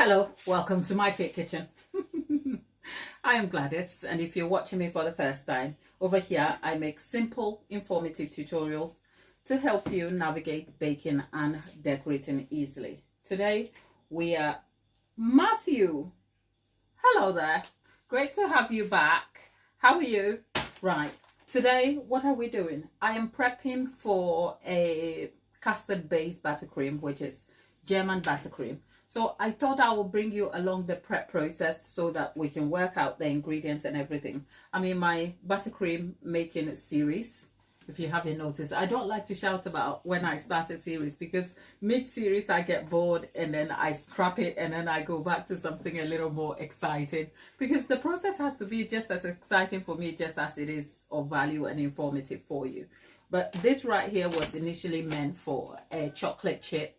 Hello, welcome to my cake kitchen. I am Gladys, and if you're watching me for the first time, over here I make simple, informative tutorials to help you navigate baking and decorating easily. Today we are Matthew. Hello there. Great to have you back. How are you? Right. Today, what are we doing? I am prepping for a custard-based buttercream, which is German buttercream. So I thought I will bring you along the prep process so that we can work out the ingredients and everything. I'm in my buttercream making series. If you haven't noticed, I don't like to shout about when I start a series because mid-series I get bored and then I scrap it and then I go back to something a little more exciting, because the process has to be just as exciting for me just as it is of value and informative for you. But this right here was initially meant for a chocolate chip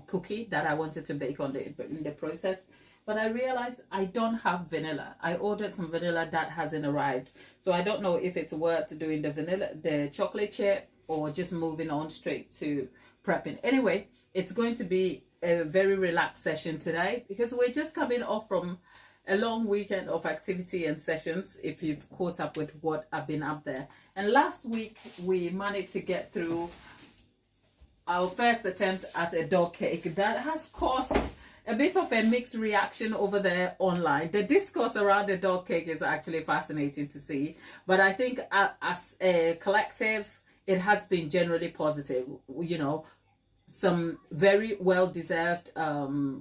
cookie that I wanted to bake in the process, but I realized I don't have vanilla. I ordered some vanilla that hasn't arrived, so I don't know if it's worth doing the chocolate chip or just moving on straight to prepping. Anyway, it's going to be a very relaxed session today because we're just coming off from a long weekend of activity and sessions, if you've caught up with what I've been up there. And last week we managed to get through our first attempt at a dog cake that has caused a bit of a mixed reaction over there online. The discourse around the dog cake is actually fascinating to see, but I think as a collective it has been generally positive. You know, some very well-deserved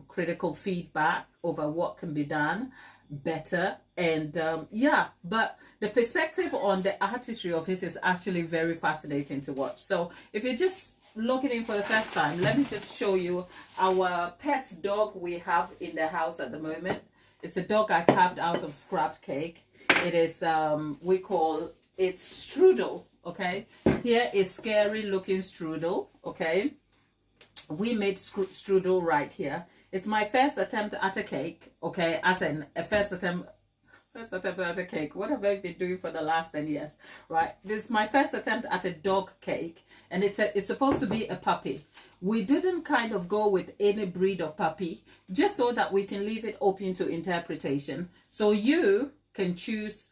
critical feedback over what can be done better, and yeah, but the perspective on the artistry of it is actually very fascinating to watch. So if you're just logging in for the first time, let me just show you our pet dog we have in the house at the moment. It's a dog I carved out of scrapped cake. It is we call it Strudel. Okay, here is scary looking Strudel. Okay, we made Strudel right here. It's my first attempt at a cake. Okay, as in a first attempt at a cake. What have I been doing for the last 10 years? Right, this is my first attempt at a dog cake, and it's supposed to be a puppy. We didn't kind of go with any breed of puppy, just so that we can leave it open to interpretation, so you can choose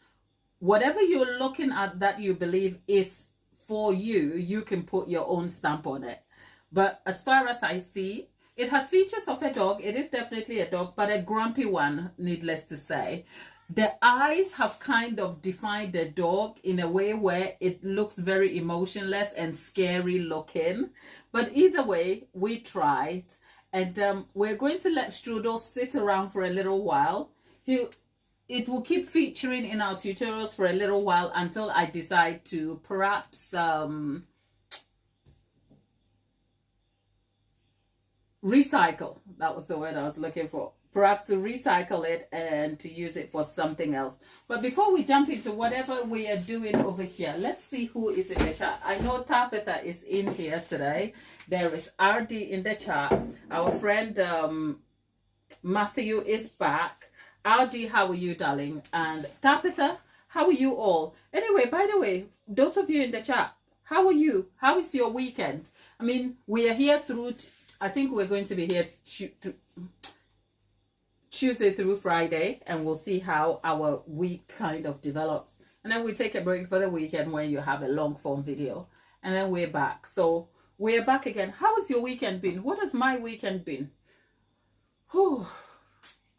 whatever you're looking at that you believe is for you. You can put your own stamp on it. But as far as I see, it has features of a dog. It is definitely a dog, but a grumpy one, needless to say. The eyes have kind of defined the dog in a way where it looks very emotionless and scary looking. But either way, we tried, and we're going to let Strudel sit around for a little while. It will keep featuring in our tutorials for a little while until I decide to perhaps recycle. That was the word I was looking for. Perhaps to recycle it and to use it for something else. But before we jump into whatever we are doing over here, let's see who is in the chat. I know Tabitha is in here today. There is RD in the chat. Our friend Matthew is back. RD, how are you, darling? And Tabitha, how are you all? Anyway, by the way, those of you in the chat, how are you? How is your weekend? I mean, we are here through, I think we're going to be here Tuesday through Friday, and we'll see how our week kind of develops. And then we take a break for the weekend when you have a long form video, and then we're back. So we're back again. How has your weekend been? What has my weekend been? Whew.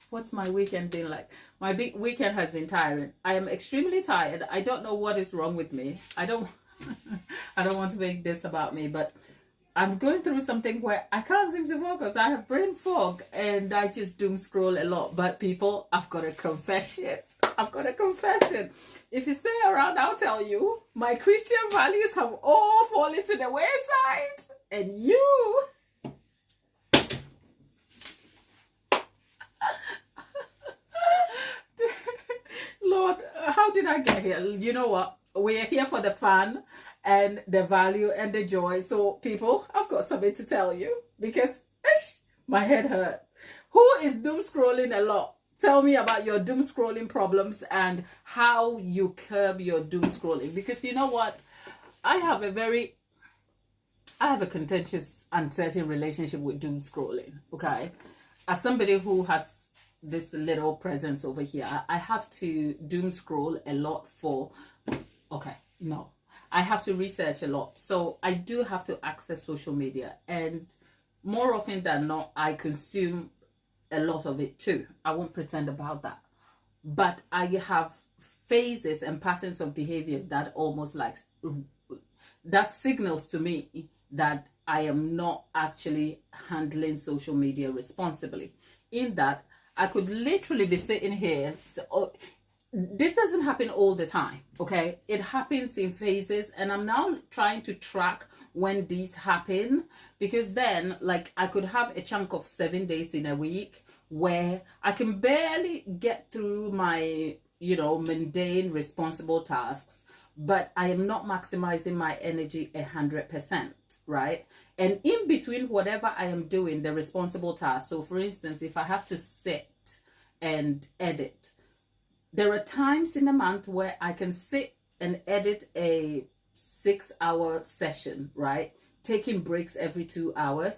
What's my weekend been like? My big weekend has been tiring. I am extremely tired. I don't know what is wrong with me. I don't want to make this about me, but I'm going through something where I can't seem to focus. I have brain fog and I just doom scroll a lot. But people, I've got a confession. I've got a confession. If you stay around, I'll tell you, my Christian values have all fallen to the wayside. And you... Lord, how did I get here? You know what? We are here for the fun and the value and the joy. So people, I've got something to tell you because my head hurt. Who is doom scrolling a lot? Tell me about your doom scrolling problems and how you curb your doom scrolling, because you know what? I have a contentious, uncertain relationship with doom scrolling. Okay, as somebody who has this little presence over here, I have to doom scroll a lot for, okay, no, I have to research a lot. So I do have to access social media, and more often than not, I consume a lot of it too. I won't pretend about that. But I have phases and patterns of behavior that almost like, that signals to me that I am not actually handling social media responsibly. In that, I could literally be sitting here. So, this doesn't happen all the time, okay? It happens in phases, and I'm now trying to track when these happen, because then, like, I could have a chunk of 7 days in a week where I can barely get through my, you know, mundane, responsible tasks, but I am not maximizing my energy 100%, right? And in between whatever I am doing, the responsible task. So for instance, if I have to sit and edit, there are times in a month where I can sit and edit a 6-hour session, right? Taking breaks every 2 hours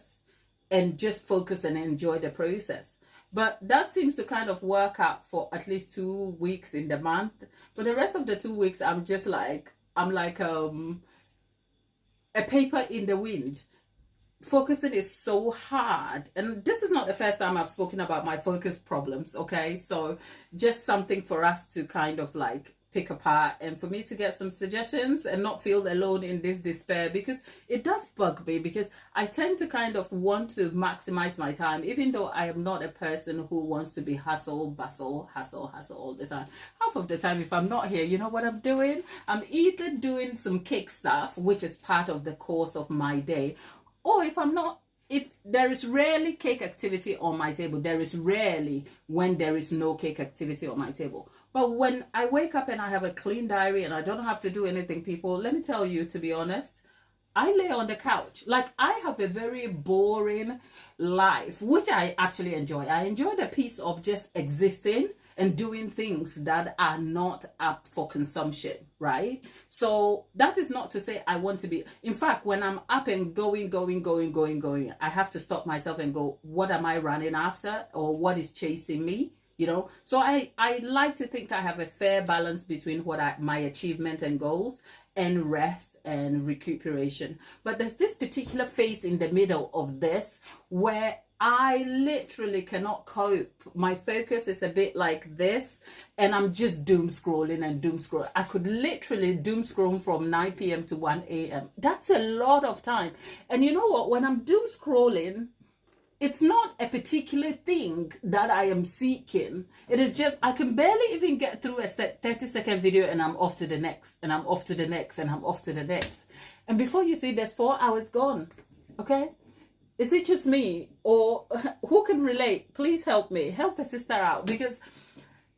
and just focus and enjoy the process. But that seems to kind of work out for at least 2 weeks in the month. For the rest of the 2 weeks, I'm just like, a paper in the wind. Focusing is so hard, and this is not the first time I've spoken about my focus problems, okay? So just something for us to kind of like pick apart, and for me to get some suggestions and not feel alone in this despair, because it does bug me, because I tend to kind of want to maximize my time, even though I am not a person who wants to be hustle, bustle, hustle all the time. Half of the time, if I'm not here, you know what I'm doing? I'm either doing some cake stuff, which is part of the course of my day, or if there is rarely cake activity on my table, there is rarely when there is no cake activity on my table. But when I wake up and I have a clean diary and I don't have to do anything, people, let me tell you, to be honest, I lay on the couch. Like, I have a very boring life, which I actually enjoy. I enjoy the piece of just existing and doing things that are not up for consumption, right? So that is not to say I want to be, in fact, when I'm up and going, I have to stop myself and go, what am I running after, or what is chasing me? You know, so I like to think I have a fair balance between my achievement and goals, and rest and recuperation. But there's this particular phase in the middle of this where I literally cannot cope. My focus is a bit like this, and I'm just doom scrolling and doom scrolling. I could literally doom scroll from 9 p.m. to 1 a.m. That's a lot of time. And you know what? When I'm doom scrolling, it's not a particular thing that I am seeking. It is just, I can barely even get through a 30-second video, and I'm off to the next, and I'm off to the next, and I'm off to the next. And before you see, there's 4 hours gone, okay? Is it just me, or who can relate? Please help me, help a sister out, because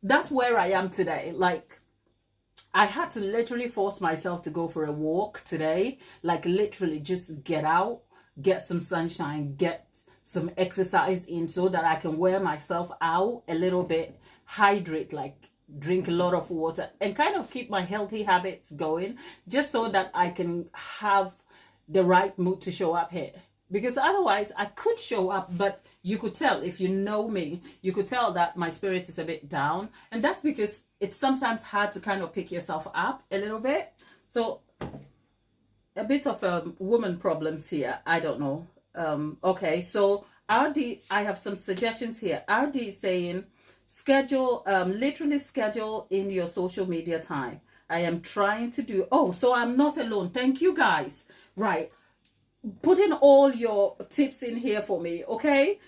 that's where I am today. Like, I had to literally force myself to go for a walk today, like literally just get out, get some sunshine, get some exercise in, so that I can wear myself out a little bit, hydrate, like drink a lot of water, and kind of keep my healthy habits going, just so that I can have the right mood to show up here. Because otherwise I could show up, but you could tell, if you know me, you could tell that my spirit is a bit down, and that's because it's sometimes hard to kind of pick yourself up a little bit. So a bit of woman problems here, I don't know. Okay, so RD, I have some suggestions here. RD is saying, schedule, literally schedule in your social media time. I am trying to do, oh, so I'm not alone. Thank you guys. Right. Put in all your tips in here for me, okay?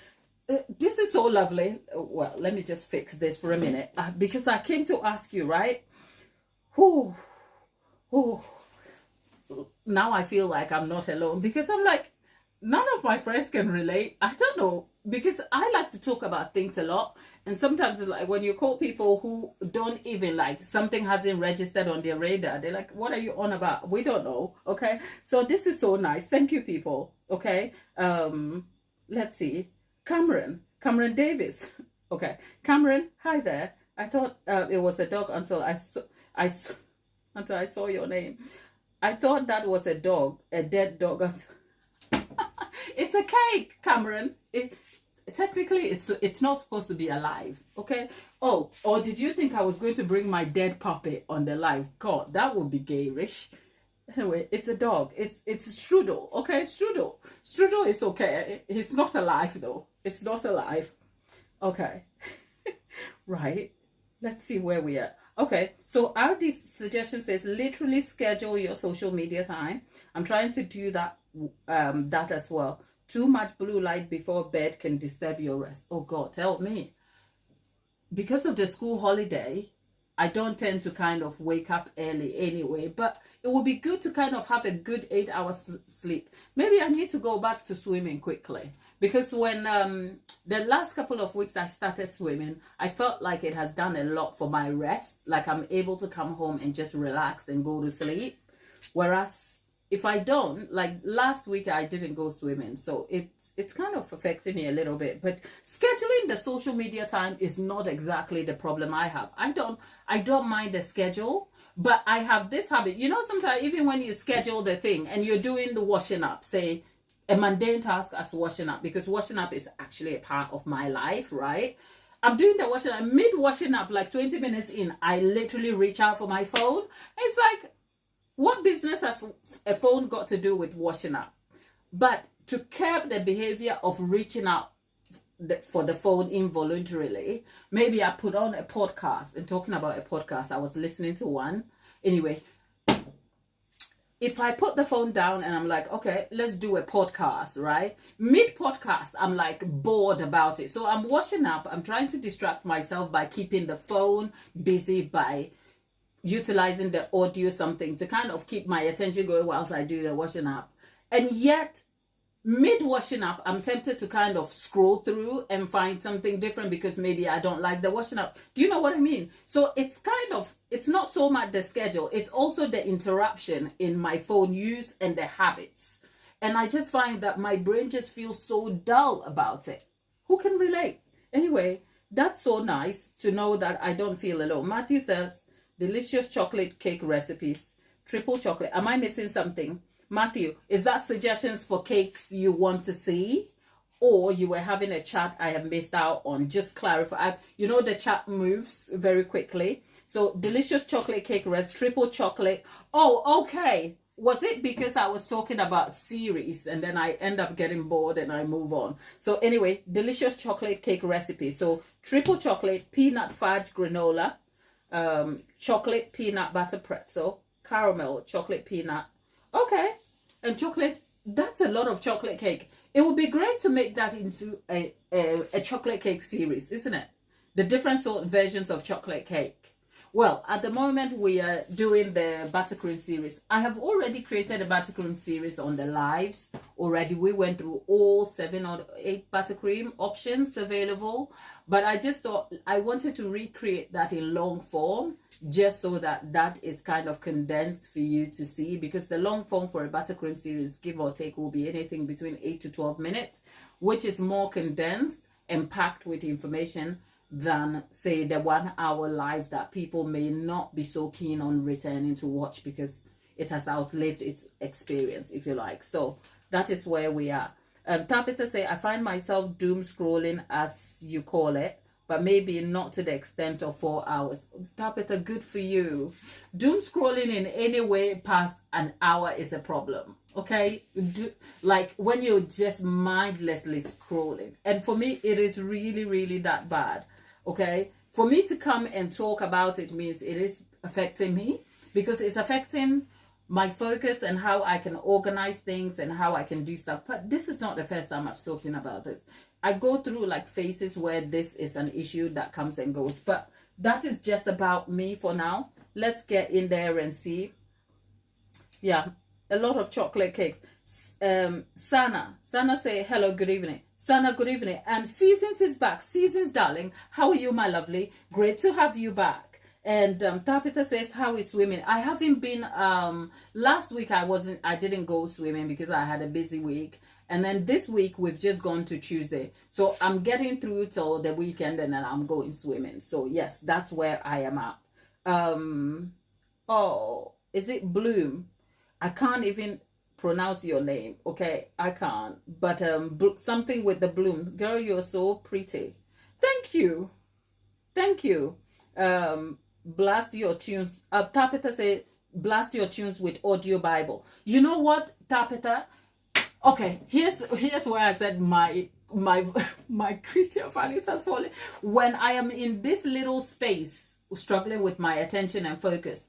This is so lovely. Well, let me just fix this for a minute, because I came to ask you, right? Whew. Now I feel like I'm not alone, because I'm like, none of my friends can relate. I don't know, because I like to talk about things a lot, and sometimes it's like when you call people who don't even, like, something hasn't registered on their radar, they're like, what are you on about? We don't know. Okay, so this is so nice. Thank you, people. Okay, let's see. Cameron Davis. Okay, Cameron, hi there. I thought it was a dog until I saw your name. I thought that was a dog, a dead dog. It's a cake, Cameron. technically it's not supposed to be alive, okay? Oh, or did you think I was going to bring my dead puppy on the live? God, that would be garish. Anyway, it's a dog. It's Strudel, okay? Strudel is okay. He's not alive though. It's not alive. Okay. Right. Let's see where we are. Okay, so our suggestion says literally schedule your social media time. I'm trying to do that that as well. Too much blue light before bed can disturb your rest. Oh God, help me. Because of the school holiday, I don't tend to kind of wake up early anyway, but it would be good to kind of have a good 8 hours sleep. Maybe I need to go back to swimming quickly, because when the last couple of weeks I started swimming, I felt like it has done a lot for my rest. Like I'm able to come home and just relax and go to sleep. Whereas if I don't, like last week I didn't go swimming, so it's kind of affecting me a little bit. But scheduling the social media time is not exactly the problem I have. I don't mind the schedule, but I have this habit. You know, sometimes even when you schedule the thing and you're doing the washing up, say a mundane task as washing up, because washing up is actually a part of my life, right? I'm doing the washing up, mid washing up, like 20 minutes in, I literally reach out for my phone. It's like, what business has a phone got to do with washing up? But to curb the behavior of reaching out for the phone involuntarily, maybe I put on a podcast. And talking about a podcast, I was listening to one. Anyway, if I put the phone down and I'm like, okay, let's do a podcast, right? Mid-podcast, I'm like bored about it. So I'm washing up. I'm trying to distract myself by keeping the phone busy, by utilizing the audio something to kind of keep my attention going whilst I do the washing up. And yet, mid washing up, I'm tempted to kind of scroll through and find something different because maybe I don't like the washing up. Do you know what I mean? So it's kind of, it's not so much the schedule, it's also the interruption in my phone use and the habits. And I just find that my brain just feels so dull about it. Who can relate? Anyway, that's so nice to know that I don't feel alone. Matthew says, delicious chocolate cake recipes, triple chocolate. Am I missing something? Matthew, is that suggestions for cakes you want to see? Or you were having a chat I have missed out on? Just clarify. You know the chat moves very quickly. So delicious chocolate cake recipe, triple chocolate. Oh, okay. Was it because I was talking about series and then I end up getting bored and I move on? So anyway, delicious chocolate cake recipe. So triple chocolate, peanut fudge granola, chocolate peanut butter pretzel, caramel, chocolate peanut. Okay. And chocolate, that's a lot of chocolate cake. It would be great to make that into a chocolate cake series, isn't it? The different sort of versions of chocolate cake. Well, at the moment we are doing the buttercream series. I have already created a buttercream series on the lives already. We went through all 7 or 8 buttercream options available, but I just thought I wanted to recreate that in long form, just so that that is kind of condensed for you to see, because the long form for a buttercream series, give or take, will be anything between 8 to 12 minutes, which is more condensed and packed with information than, say, the 1 hour live that people may not be so keen on returning to watch because it has outlived its experience, if you like. So that is where we are. Tabitha say, I find myself doom scrolling, as you call it, but maybe not to the extent of 4 hours. Tabitha, good for you. Doom scrolling in any way past an hour is a problem. Okay, like when you're just mindlessly scrolling. And for me, it is really, really that bad. Okay, for me to come and talk about it means it is affecting me, because it's affecting my focus and how I can organize things and how I can do stuff. But this is not the first time I've spoken about this. I go through like phases where this is an issue that comes and goes. But that is just about me for now. Let's get in there and see. Yeah, a lot of chocolate cakes. Sana say hello, good evening. Sana, good evening. And Seasons is back. Seasons, darling, how are you, my lovely? Great to have you back. And Tabitha says, how is swimming? I haven't been, last week I didn't go swimming because I had a busy week. And then this week we've just gone to Tuesday. So I'm getting through till the weekend and then I'm going swimming. So yes, that's where I am at. Oh, is it Bloom? I can't even pronounce your name. Okay, I can't. But something with the bloom. Girl, you're so pretty. Thank you. Thank you. Blast your tunes. Tapita said, blast your tunes with audio Bible. You know what, Tapita? Okay, here's where I said my my Christian values has fallen. When I am in this little space, struggling with my attention and focus,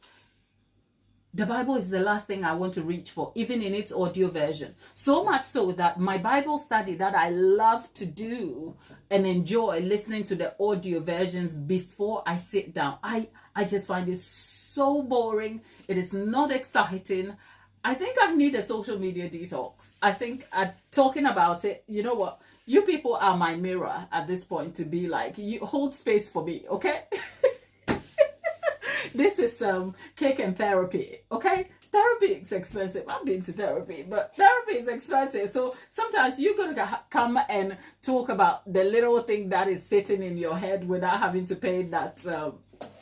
the Bible is the last thing I want to reach for, even in its audio version. So much so that my Bible study that I love to do and enjoy listening to the audio versions before I sit down, I just find it so boring. It is not exciting. I think I need a social media detox. I think talking about it, you know what? You people are my mirror at this point to be like, you hold space for me, okay? This is cake and therapy, okay? Therapy is expensive. I've been to therapy, but therapy is expensive. So sometimes you're going to come and talk about the little thing that is sitting in your head without having to pay that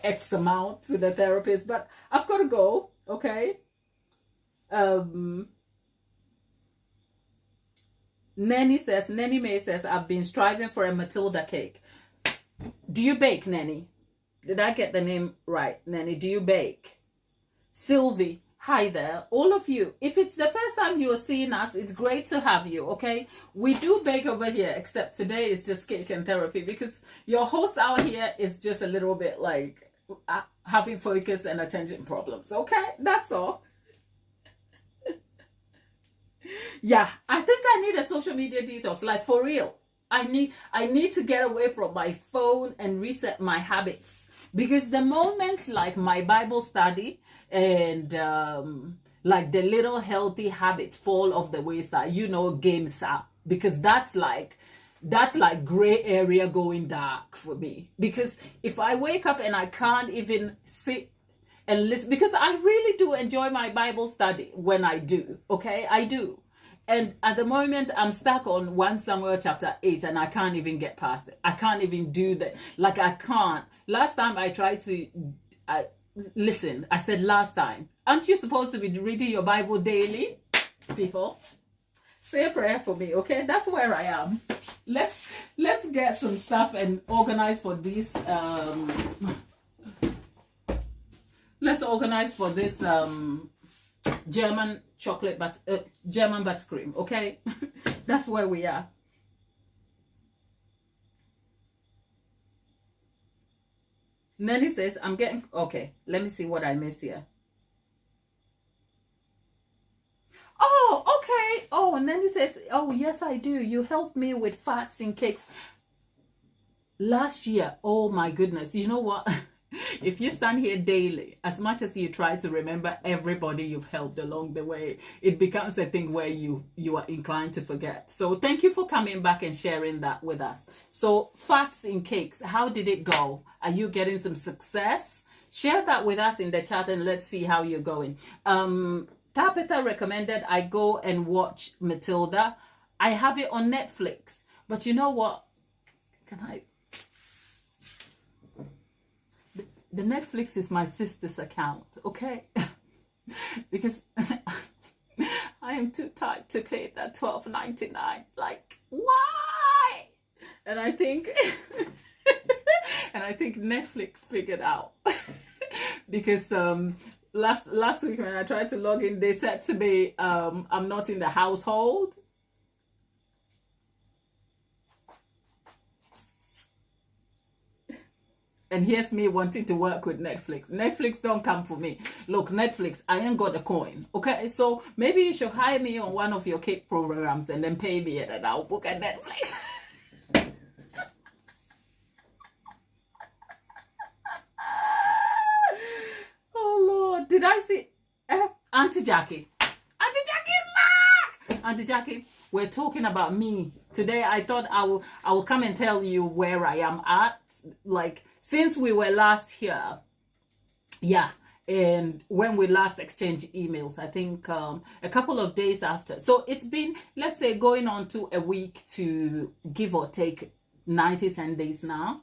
X amount to the therapist. But I've got to go, okay? Nenny May says, I've been striving for a Matilda cake. Do you bake, Nenny? Did I get the name right, Nenny? Do you bake? Sylvie, hi there. All of you, if it's the first time you are seeing us, it's great to have you, okay? We do bake over here, except today is just cake and therapy because your host out here is just a little bit like having focus and attention problems, okay? That's all. Yeah, I think I need a social media detox, like for real. I need to get away from my phone and reset my habits. Because the moment like my Bible study and like the little healthy habits fall off the wayside, you know, games up. Because that's like gray area going dark for me. Because if I wake up and I can't even sit and listen, because I really do enjoy my Bible study when I do, okay? I do. And at the moment, I'm stuck on 1 Samuel chapter 8 and I can't even get past it. I can't even do that. Like I can't. Last time I tried to, listen, I said last time, aren't you supposed to be reading your Bible daily? People, say a prayer for me, okay? That's where I am. Let's get some stuff and organize for this, let's organize for this, German chocolate German buttercream, okay? That's where we are. Nelly says, I'm getting, okay, let me see what I missed here. Oh, okay. Oh, Nelly says, oh, yes, I do. You helped me with fats in cakes last year. Oh, my goodness. You know what? If you stand here daily, as much as you try to remember everybody you've helped along the way, it becomes a thing where you are inclined to forget. So thank you for coming back and sharing that with us. So fats in cakes, how did it go? Are you getting some success? Share that with us in the chat and let's see how you're going. Tabitha recommended I go and watch Matilda. I have it on Netflix. But you know what? Can I... The Netflix is my sister's account, okay? Because I am too tight to pay that $12.99. Like, why? And I think Netflix figured out. Because last week when I tried to log in, they said to me, I'm not in the household. And here's me wanting to work with Netflix. Netflix don't come for me. Look, Netflix, I ain't got a coin. Okay, so maybe you should hire me on one of your cake programs and then pay me and I'll book a Netflix. Oh, Lord. Did I see... Auntie Jackie. Auntie Jackie is back! Auntie Jackie, we're talking about me. Today, I thought I will come and tell you where I am at. Like... Since we were last here, yeah, and when we last exchanged emails, I think a couple of days after. So it's been, let's say, going on to a week to give or take 10 days now.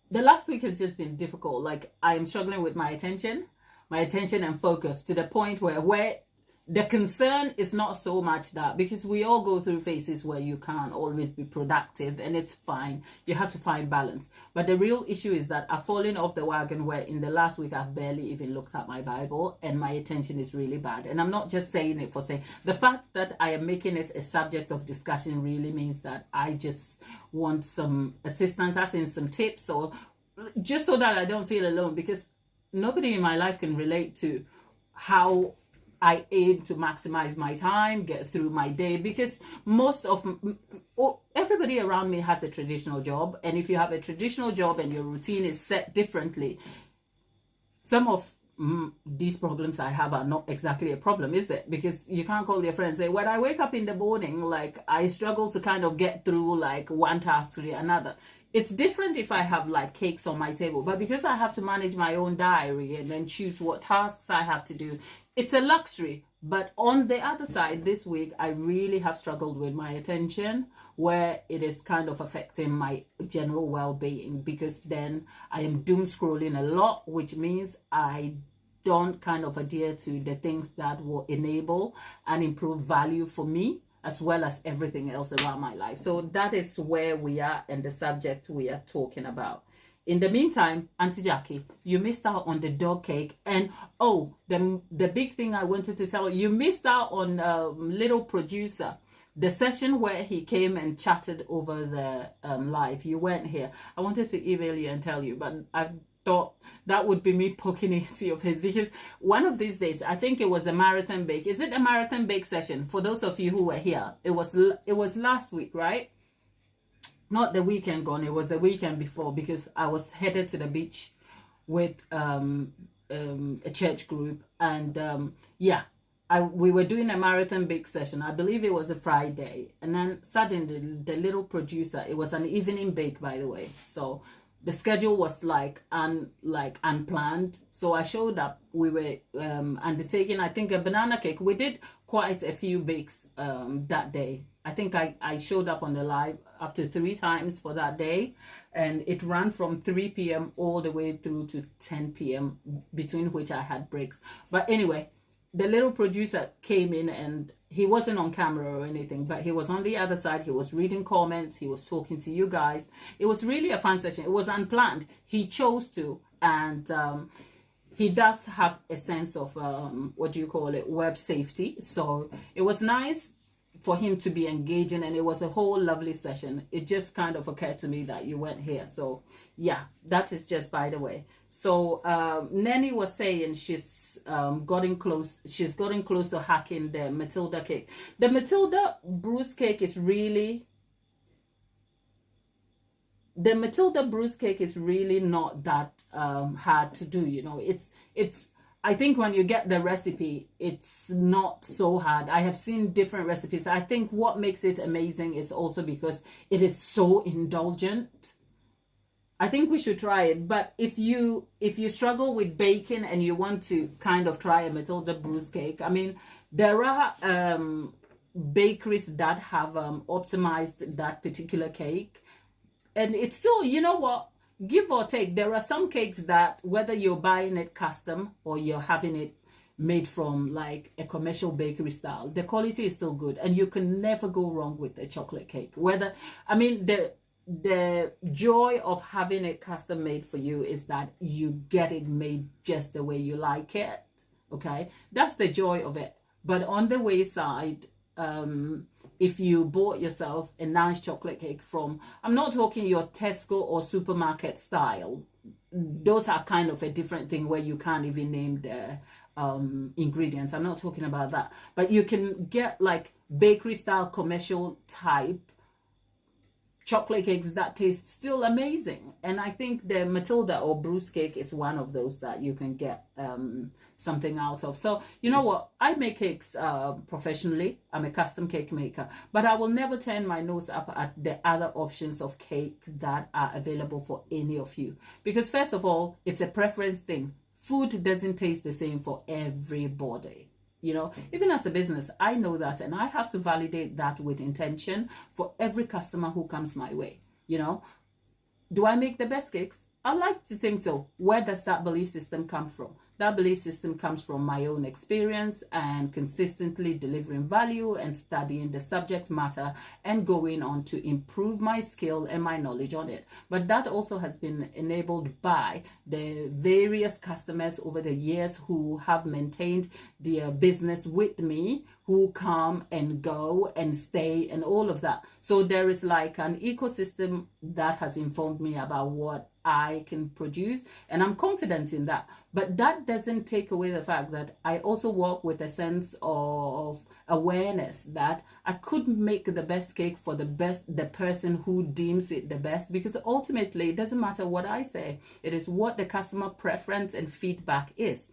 The last week has just been difficult. Like I am struggling with my attention and focus to the point where The concern is not so much that, because we all go through phases where you can't always be productive, and it's fine. You have to find balance. But the real issue is that I've fallen off the wagon where in the last week I've barely even looked at my Bible, and my attention is really bad. And I'm not just saying it for saying. The fact that I am making it a subject of discussion really means that I just want some assistance, as in some tips, or just so that I don't feel alone, because nobody in my life can relate to how I aim to maximize my time, get through my day, because everybody around me has a traditional job. And if you have a traditional job and your routine is set differently, some of these problems I have are not exactly a problem, is it? Because you can't call your friend and say, when I wake up in the morning, like I struggle to kind of get through like one task to another. It's different if I have like cakes on my table, but because I have to manage my own diary and then choose what tasks I have to do, it's a luxury. But on the other side, this week, I really have struggled with my attention, where it is kind of affecting my general well-being, because then I am doom scrolling a lot, which means I don't kind of adhere to the things that will enable and improve value for me, as well as everything else around my life. So that is where we are and the subject we are talking about. In the meantime, Auntie Jackie, you missed out on the dog cake. And oh, the big thing I wanted to tell you, you missed out on Little Producer, the session where he came and chatted over the live. You weren't here. I wanted to email you and tell you, but I thought that would be me poking into your face, because one of these days, I think it was the marathon bake. Is it a marathon bake session? For those of you who were here, it was last week, right? Not the weekend gone, it was the weekend before, because I was headed to the beach with a church group, and we were doing a marathon bake session. I believe it was a Friday, and then suddenly the Little Producer, it was an evening bake, by the way, so the schedule was like unplanned. So I showed up. We were undertaking, I think, a banana cake. We did quite a few bakes that day. I think I showed up on the live up to 3 times for that day, and it ran from 3 p.m. all the way through to 10 p.m. between which I had breaks. But anyway, the Little Producer came in, and he wasn't on camera or anything, but he was on the other side. He was reading comments. He was talking to you guys. It was really a fun session. It was unplanned. He chose to, and he does have a sense of, web safety. So it was nice for him to be engaging, and it was a whole lovely session. It just kind of occurred to me that you weren't here. So yeah, that is just by the way. So Nenny was saying she's gotten close to hacking the Matilda cake. The Matilda bruise cake is really not that hard to do. You know, it's I think when you get the recipe, it's not so hard. I have seen different recipes. I think what makes it amazing is also because it is so indulgent. I think we should try it. But if you struggle with baking and you want to kind of try a Matilda bruise cake, I mean, there are bakeries that have optimized that particular cake. And it's still, you know what? Give or take, there are some cakes that, whether you're buying it custom or you're having it made from like a commercial bakery style, the quality is still good, and you can never go wrong with a chocolate cake. The joy of having it custom made for you is that you get it made just the way you like it. Okay, that's the joy of it. But on the wayside, if you bought yourself a nice chocolate cake from, I'm not talking your Tesco or supermarket style. Those are kind of a different thing where you can't even name the ingredients. I'm not talking about that. But you can get like bakery style commercial type chocolate cakes that taste still amazing. And I think the Matilda or bruise cake is one of those that you can get something out of. So you know what, I make cakes professionally. I'm a custom cake maker, but I will never turn my nose up at the other options of cake that are available for any of you, because first of all, it's a preference thing. Food doesn't taste the same for everybody. You know, even as a business, I know that, and I have to validate that with intention for every customer who comes my way. You know, do I make the best cakes? I like to think so. Where does that belief system come from? That belief system comes from my own experience and consistently delivering value and studying the subject matter and going on to improve my skill and my knowledge on it. But that also has been enabled by the various customers over the years who have maintained their business with me, who come and go and stay and all of that. So there is like an ecosystem that has informed me about what I can produce, and I'm confident in that. But that doesn't take away the fact that I also work with a sense of awareness that I could make the best cake for the person who deems it the best, because ultimately it doesn't matter what I say, it is what the customer preference and feedback is.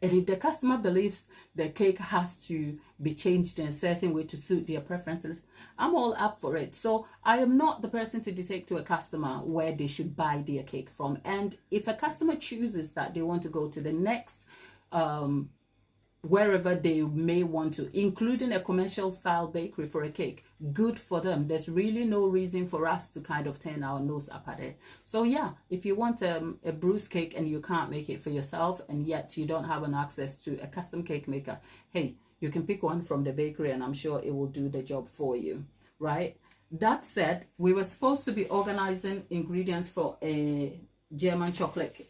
And if the customer believes the cake has to be changed in a certain way to suit their preferences, I'm all up for it. So I am not the person to dictate to a customer where they should buy their cake from. And if a customer chooses that they want to go to the next wherever they may want to, including a commercial style bakery for a cake, good for them. There's really no reason for us to kind of turn our nose up at it. So yeah, if you want a bruise cake and you can't make it for yourself, and yet you don't have an access to a custom cake maker, hey, you can pick one from the bakery and I'm sure it will do the job for you, right? That said, we were supposed to be organizing ingredients for a German chocolate,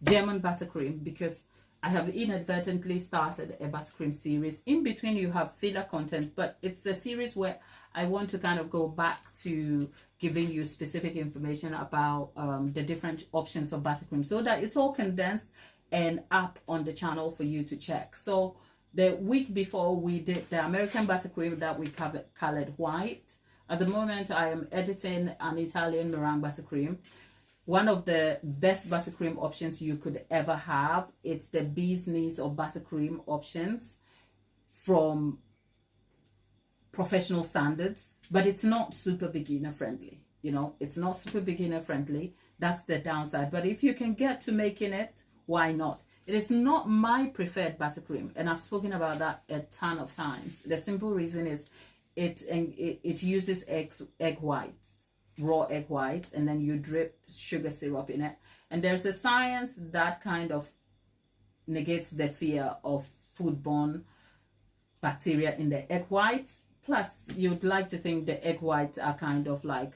German buttercream, because I have inadvertently started a buttercream series. In between you have filler content, but it's a series where I want to kind of go back to giving you specific information about the different options of buttercream, so that it's all condensed and up on the channel for you to check. So the week before we did the American buttercream that we colored white. At the moment I am editing an Italian meringue buttercream. One of the best buttercream options you could ever have. It's the bee's knees or buttercream options from professional standards, but it's not super beginner friendly. You know, it's not super beginner friendly. That's the downside. But if you can get to making it, why not? It is not my preferred buttercream, and I've spoken about that a ton of times. The simple reason is it uses egg whites, raw egg white, and then you drip sugar syrup in it, and there's a science that kind of negates the fear of foodborne bacteria in the egg whites. Plus you'd like to think the egg whites are kind of like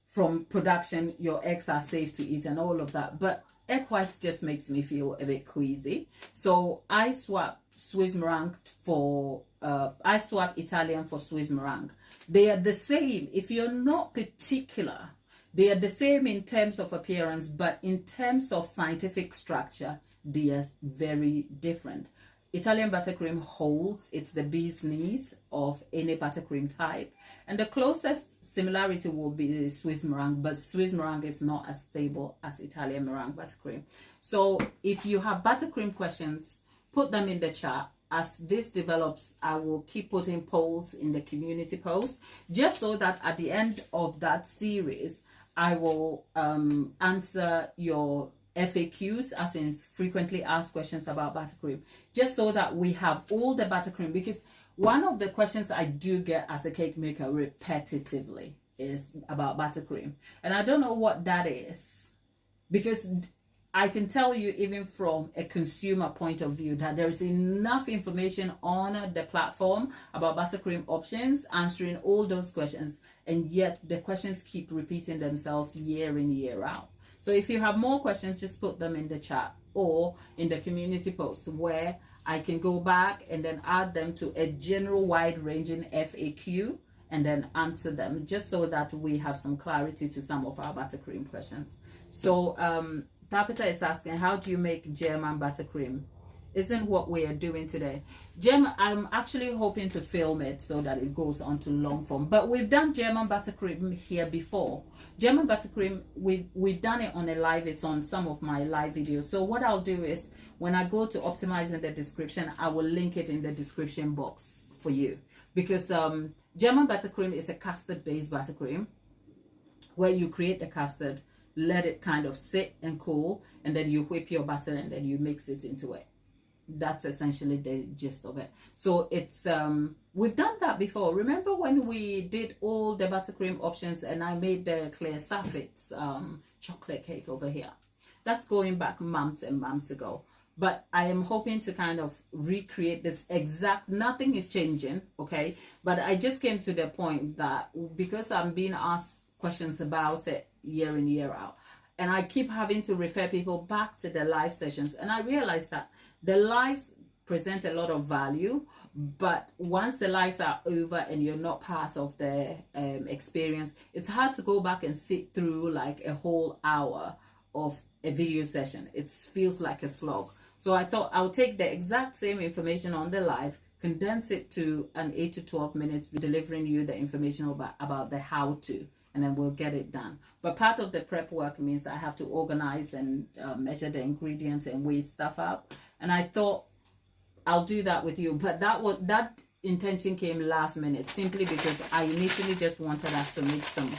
from production your eggs are safe to eat and all of that, but egg whites just makes me feel a bit queasy. So I swap Swiss meringue for I swap Italian for Swiss meringue. They are the same. If you're not particular, they are the same in terms of appearance, but in terms of scientific structure, they are very different. Italian buttercream holds, it's the bee's knees of any buttercream type, and the closest similarity will be the Swiss meringue, but Swiss meringue is not as stable as Italian meringue buttercream. So if you have buttercream questions, put them in the chat. As this develops, I will keep putting polls in the community post, just so that at the end of that series, I will answer your FAQs, as in frequently asked questions about buttercream, just so that we have all the buttercream. Because one of the questions I do get as a cake maker repetitively is about buttercream, and I don't know what that is, because I can tell you, even from a consumer point of view, that there is enough information on the platform about buttercream options, answering all those questions, and yet the questions keep repeating themselves year in, year out. So if you have more questions, just put them in the chat or in the community post, where I can go back and then add them to a general wide-ranging FAQ and then answer them, just so that we have some clarity to some of our buttercream questions. So Tapita is asking, how do you make German buttercream? Isn't what we are doing today. I'm actually hoping to film it so that it goes on to long form. But we've done German buttercream here before. German buttercream, we've done it on a live. It's on some of my live videos. So what I'll do is, when I go to optimize in the description, I will link it in the description box for you. Because German buttercream is a custard-based buttercream, where you create the custard, let it kind of sit and cool, and then you whip your butter and then you mix it into it. That's essentially the gist of it. So it's we've done that before. Remember when we did all the buttercream options and I made the clear saffets chocolate cake over here? That's going back months and months ago. But I am hoping to kind of recreate this exact, nothing is changing, okay? But I just came to the point that because I'm being asked questions about it year in, year out, and I keep having to refer people back to the live sessions, and I realized that the lives present a lot of value, but once the lives are over and you're not part of the experience, it's hard to go back and sit through like a whole hour of a video session. It feels like a slog. So I thought I'll take the exact same information on the live, condense it to an 8 to 12 minutes, delivering you the information about the how to, and then we'll get it done. But part of the prep work means I have to organize and measure the ingredients and weigh stuff up. And I thought I'll do that with you. But that intention came last minute, simply because I initially just wanted us to make some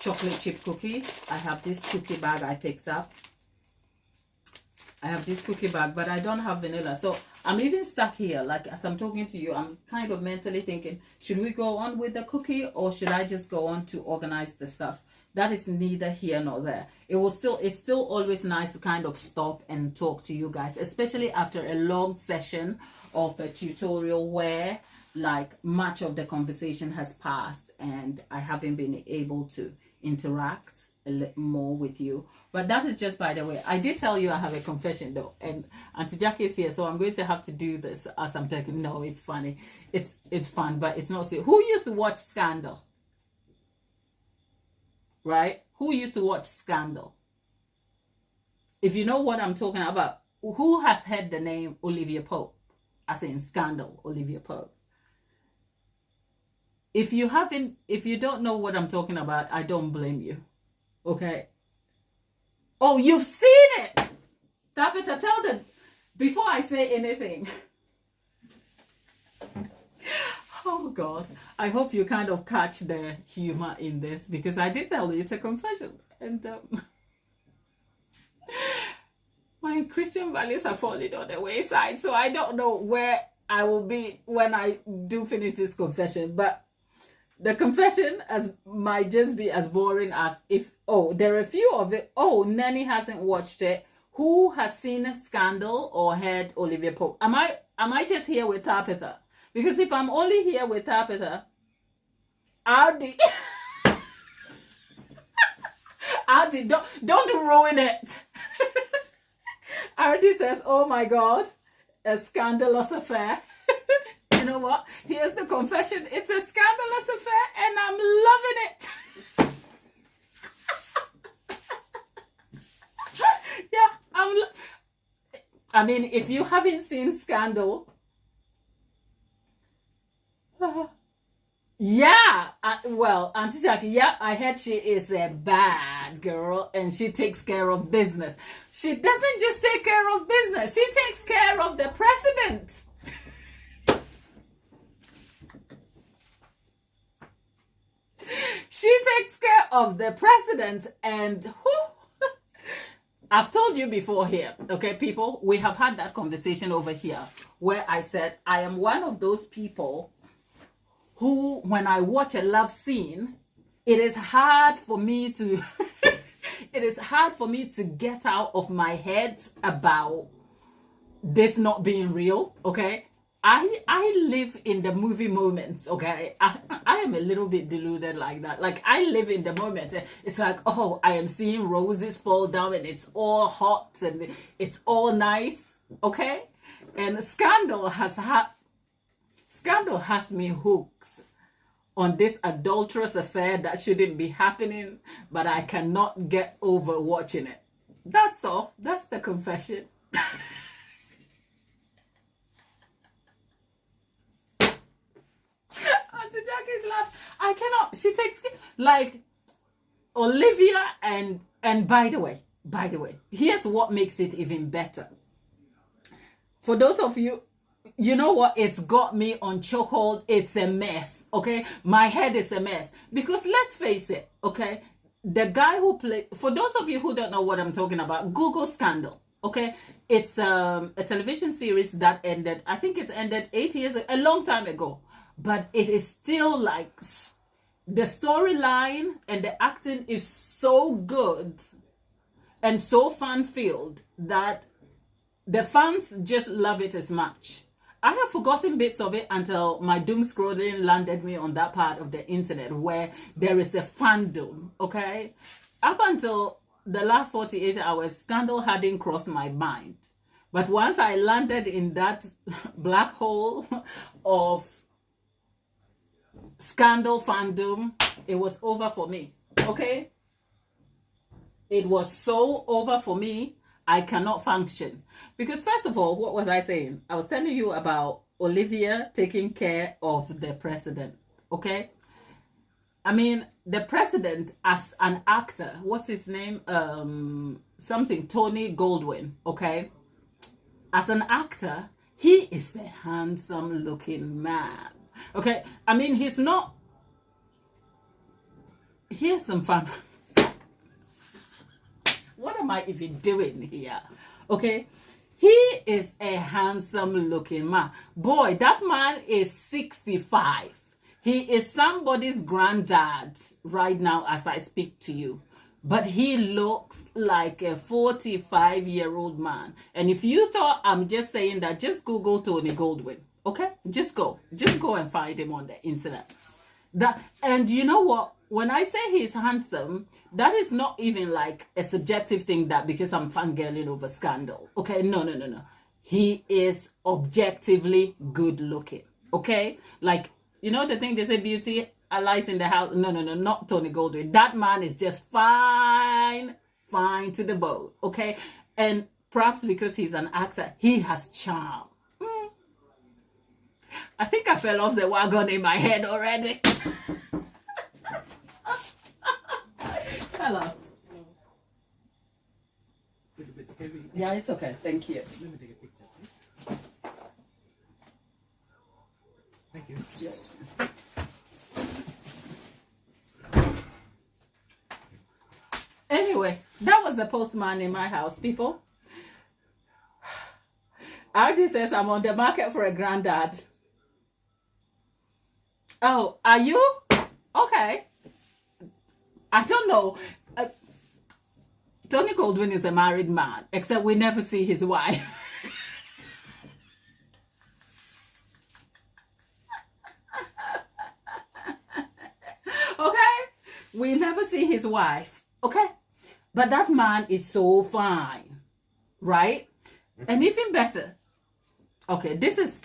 chocolate chip cookies. I have this cookie bag I picked up. I have this cookie bag, but I don't have vanilla. So I'm even stuck here. Like, as I'm talking to you, I'm kind of mentally thinking, should we go on with the cookie or should I just go on to organize the stuff? That is neither here nor there. It's still always nice to kind of stop and talk to you guys, especially after a long session of a tutorial where like much of the conversation has passed and I haven't been able to interact a little more with you. But that is just by the way. I did tell you I have a confession though, and Auntie Jackie is here, so I'm going to have to do this as I'm talking. No, it's funny. It's fun, but it's not serious. Who used to watch Scandal? Right? Who used to watch Scandal? If you know what I'm talking about, who has heard the name Olivia Pope? As in Scandal, Olivia Pope. If you don't know what I'm talking about, I don't blame you. Okay. Oh, you've seen it. Tabitha, tell them before I say anything. Oh God, I hope you kind of catch the humor in this, because I did tell you it's a confession, and my Christian values are falling on the wayside, so I don't know where I will be when I do finish this confession. But the confession might just be as boring as if, there are a few of it. Nanny hasn't watched it. Who has seen Scandal or heard Olivia Pope? Am I just here with Tabitha? Because if I'm only here with Tabitha, Ardy, don't ruin it. Ardy says, oh my God, a scandalous affair. You know what? Here's the confession. It's a scandalous affair and I'm loving it. Yeah, I mean, if you haven't seen Scandal, yeah, well, Auntie Jackie, yeah, I heard she is a bad girl and she takes care of business. She doesn't just take care of business, she takes care of the president. She takes care of the president, and I've told you before here, okay, people, we have had that conversation over here where I said I am one of those people who, when I watch a love scene, it is hard for me to get out of my head about this not being real, okay? I live in the movie moments, okay? I am a little bit deluded like that. Like, I live in the moment. It's like, oh, I am seeing roses fall down and it's all hot and it's all nice, okay? And Scandal has me hooked on this adulterous affair that shouldn't be happening, but I cannot get over watching it. That's all. That's the confession. Jackie's laugh. I cannot. She takes like Olivia and by the way, here's what makes it even better. For those of you, you know what? It's got me on chokehold. It's a mess. Okay, my head is a mess because let's face it. Okay, the guy who played. For those of you who don't know what I'm talking about, Google Scandal. Okay, it's a television series that ended, I think it's ended 8 years, a long time ago, but it is still like the storyline and the acting is so good and so fun filled that the fans just love it as much. I have forgotten bits of it until my doom scrolling landed me on that part of the internet where there is a fandom, okay? Up until the last 48 hours, Scandal hadn't crossed my mind. But once I landed in that black hole of Scandal fandom, it was over for me, okay? It was so over for me, I cannot function. Because first of all, what was I saying? I was telling you about Olivia taking care of the president, okay? I mean, the president as an actor, what's his name? Something, Tony Goldwyn, okay? As an actor, he is a handsome looking man, okay? I mean, he's not, here's some fun. What am I even doing here? Okay, he is a handsome looking man. Boy, that man is 65. He is somebody's granddad right now as I speak to you. But he looks like a 45-year-old man. And if you thought I'm just saying that, just Google Tony Goldwyn. Okay, just go and find him on the internet. And you know what? When I say he's handsome, that is not even like a subjective thing that because I'm fangirling over Scandal. Okay, no. He is objectively good looking. Okay, like, you know the thing they say beauty lies in the house. No, not Tony Goldwyn. That man is just fine to the bone. Okay, and perhaps because he's an actor, he has charm. I think I fell off the wagon in my head already. Hello. A little bit heavy. Yeah, it's okay. Thank you. Let me take a picture, please. Thank you. Yeah. Anyway, that was the postman in my house, people. RD says I'm on the market for a granddad. Oh, are you? Okay. I don't know. Tony Goldwyn is a married man, except we never see his wife. Okay? We never see his wife. Okay? But that man is so fine. Right? And even better. Okay, this is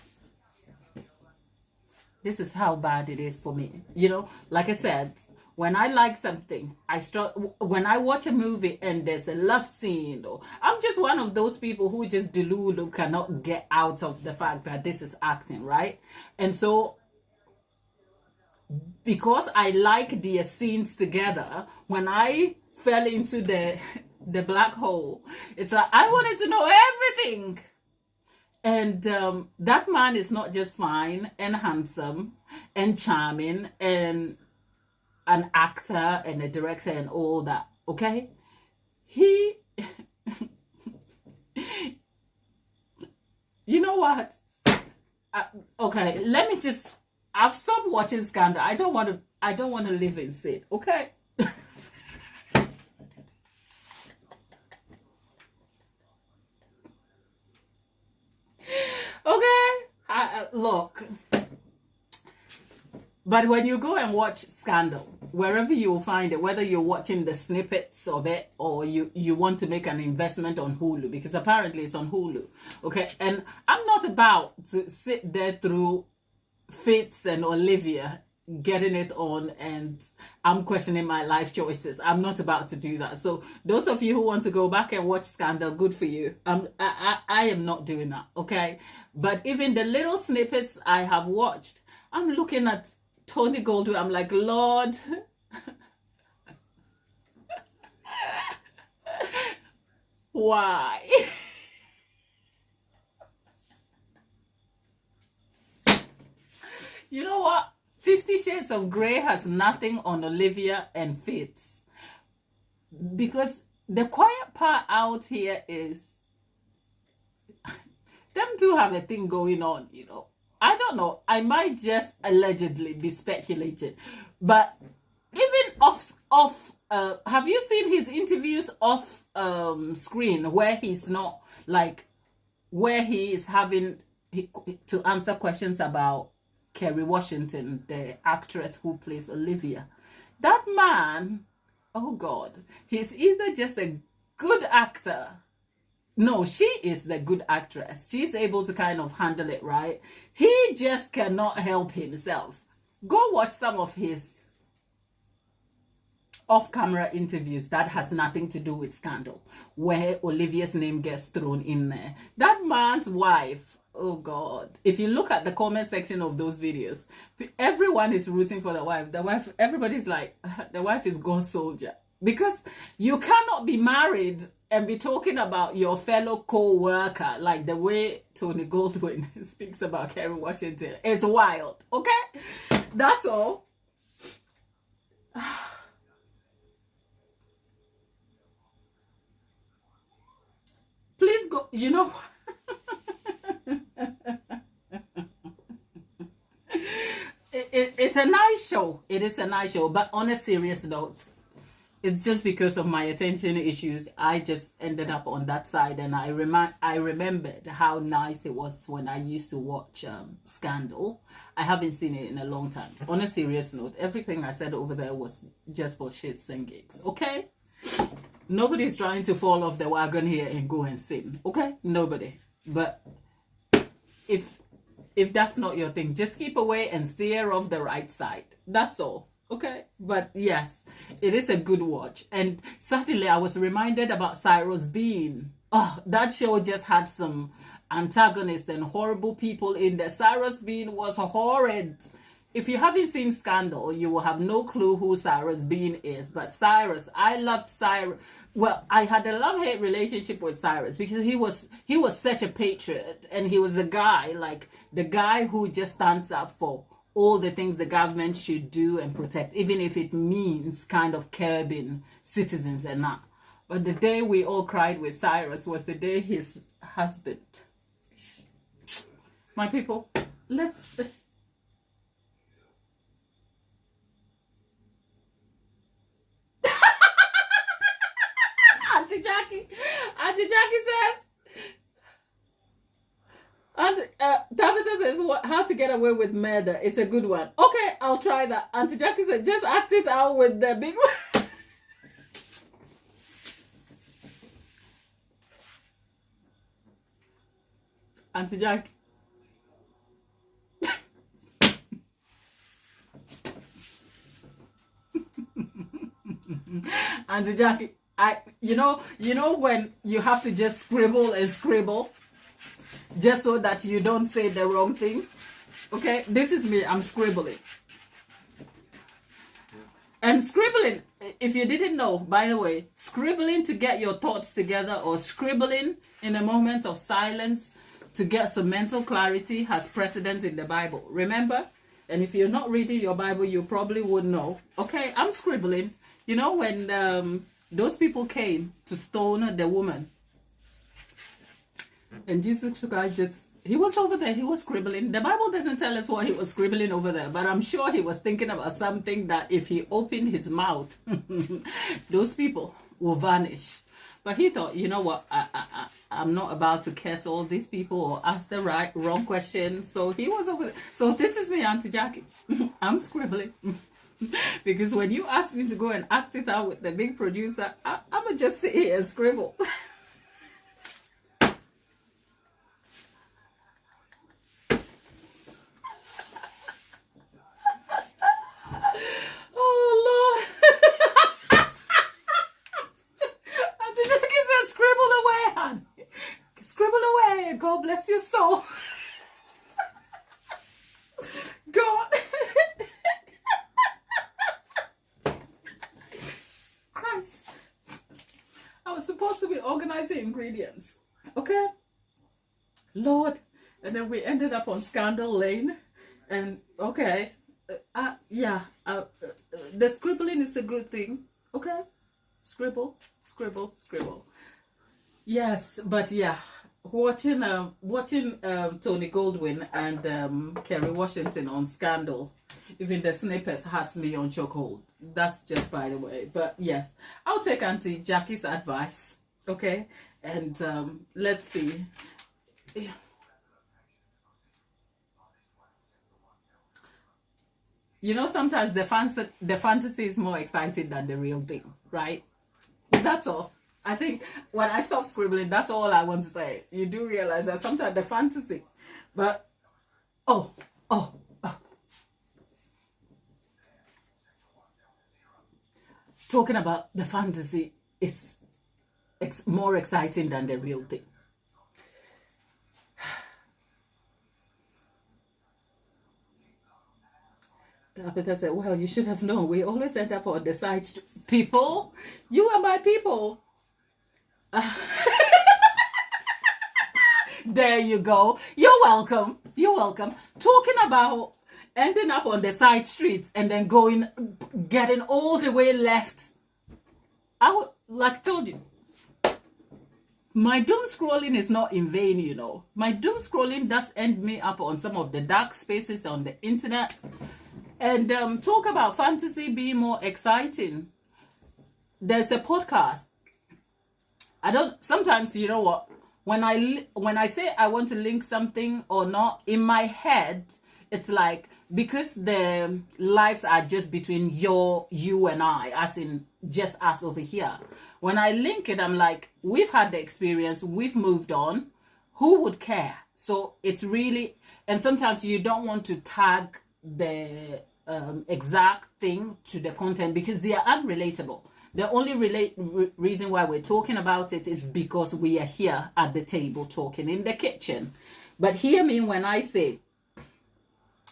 how bad it is for me. You know, like I said, when I like something, when I watch a movie and there's a love scene, or I'm just one of those people who just delulu cannot get out of the fact that this is acting, right? And so, because I like their scenes together, when I fell into the black hole, it's like I wanted to know everything. And that man is not just fine and handsome and charming and an actor and a director and all that, okay? He, you know what? Okay, let me just, I've stopped watching Scandal. I don't want to live in sin, okay? Okay, look. But when you go and watch Scandal, wherever you find it, whether you're watching the snippets of it or you want to make an investment on Hulu, because apparently it's on Hulu, okay? And I'm not about to sit there through Fitz and Olivia getting it on and I'm questioning my life choices. I'm not about to do that. So those of you who want to go back and watch Scandal, good for you. I am not doing that, okay? But even the little snippets I have watched, I'm looking at Tony Goldwyn, I'm like, Lord, why? You know what? 50 Shades of Grey has nothing on Olivia and Fitz. Because the quiet part out here is them two have a thing going on, you know. I don't know. I might just allegedly be speculating, but even off. Have you seen his interviews off screen where he's not like where he is having to answer questions about Kerry Washington, the actress who plays Olivia? That man, oh God, he's either just a good actor. No, she is the good actress. She's able to kind of handle it, right? He just cannot help himself. Go watch some of his off-camera interviews that has nothing to do with scandal, where Olivia's name gets thrown in there. That man's wife, oh God. If you look at the comment section of those videos, everyone is rooting for the wife. The wife, everybody's like, the wife is God's soldier. Because you cannot be married and be talking about your fellow co-worker like the way Tony Goldwyn speaks about Kerry Washington. It's wild, okay? That's all. Please go, you know. It's a nice show. It is a nice show, but on a serious note, it's just because of my attention issues, I just ended up on that side, and I remembered how nice it was when I used to watch Scandal. I haven't seen it in a long time. On a serious note, everything I said over there was just for shits and gigs, okay? Nobody's trying to fall off the wagon here and go and sin, okay? Nobody. But if that's not your thing, just keep away and steer off the right side. That's all. Okay, but yes, it is a good watch. And suddenly I was reminded about Cyrus Bean. Oh, that show just had some antagonists and horrible people in there. Cyrus Bean was horrid. If you haven't seen Scandal, you will have no clue who Cyrus Bean is. But Cyrus, I loved Cyrus. Well, I had a love-hate relationship with Cyrus because he was such a patriot, and he was the guy who just stands up for all the things the government should do and protect, even if it means kind of curbing citizens and that. But the day we all cried with Cyrus was the day his husband. My people, let's... Auntie Jackie says, Tabitha says, how to get away with murder. It's a good one. Okay, I'll try that. Auntie Jackie said, just act it out with the big one. Auntie Jackie. Auntie Jackie, you know when you have to just scribble and scribble just so that you don't say the wrong thing. Okay, this is me. I'm scribbling. And scribbling, if you didn't know, by the way, scribbling to get your thoughts together or scribbling in a moment of silence to get some mental clarity has precedent in the Bible. Remember? And if you're not reading your Bible, you probably would know. Okay, I'm scribbling. You know, when those people came to stone the woman, and Jesus Christ he was over there, he was scribbling. The Bible doesn't tell us what he was scribbling over there, but I'm sure he was thinking about something that if he opened his mouth, those people will vanish. But he thought, you know what, I'm not about to curse all these people or ask the wrong question. So he was over there. So this is me, Auntie Jackie. I'm scribbling. Because when you ask me to go and act it out with the big producer, I'm going to just sit here and scribble. Oh, Lord. Auntie Jackie said, scribble away, hon. Scribble away. God bless your soul. God. Christ. I was supposed to be organizing ingredients. Okay? Lord. And then we ended up on Scandal Lane. And, okay. The scribbling is a good thing. Okay? Scribble, scribble, scribble. Yes, but yeah. watching Tony Goldwyn and Kerry Washington on Scandal. Even the snippets has me on chokehold. That's just by the way. But yes, I'll take Auntie Jackie's advice. Okay, and let's see. You know, sometimes the fantasy is more exciting than the real thing, right? That's all. I think when I stop scribbling, that's all I want to say. You do realize that sometimes the fantasy, but oh, oh, oh. Talking about the fantasy is more exciting than the real thing. Tabitha said, well, you should have known. We always end up on the side. People, you are my people. There you go. You're welcome. You're welcome. Talking about ending up on the side streets and then getting all the way left. Like told you, my doom scrolling is not in vain, you know. My doom scrolling does end me up on some of the dark spaces on the internet. And talk about fantasy being more exciting. There's a podcast. Sometimes, you know what, when I say I want to link something or not, in my head, it's like, because the lives are just between you and I, as in just us over here. When I link it, I'm like, we've had the experience, we've moved on. Who would care? So it's really, and sometimes you don't want to tag the exact thing to the content because they are unrelatable. The only reason why we're talking about it is because we are here at the table talking in the kitchen. But hear me when I say,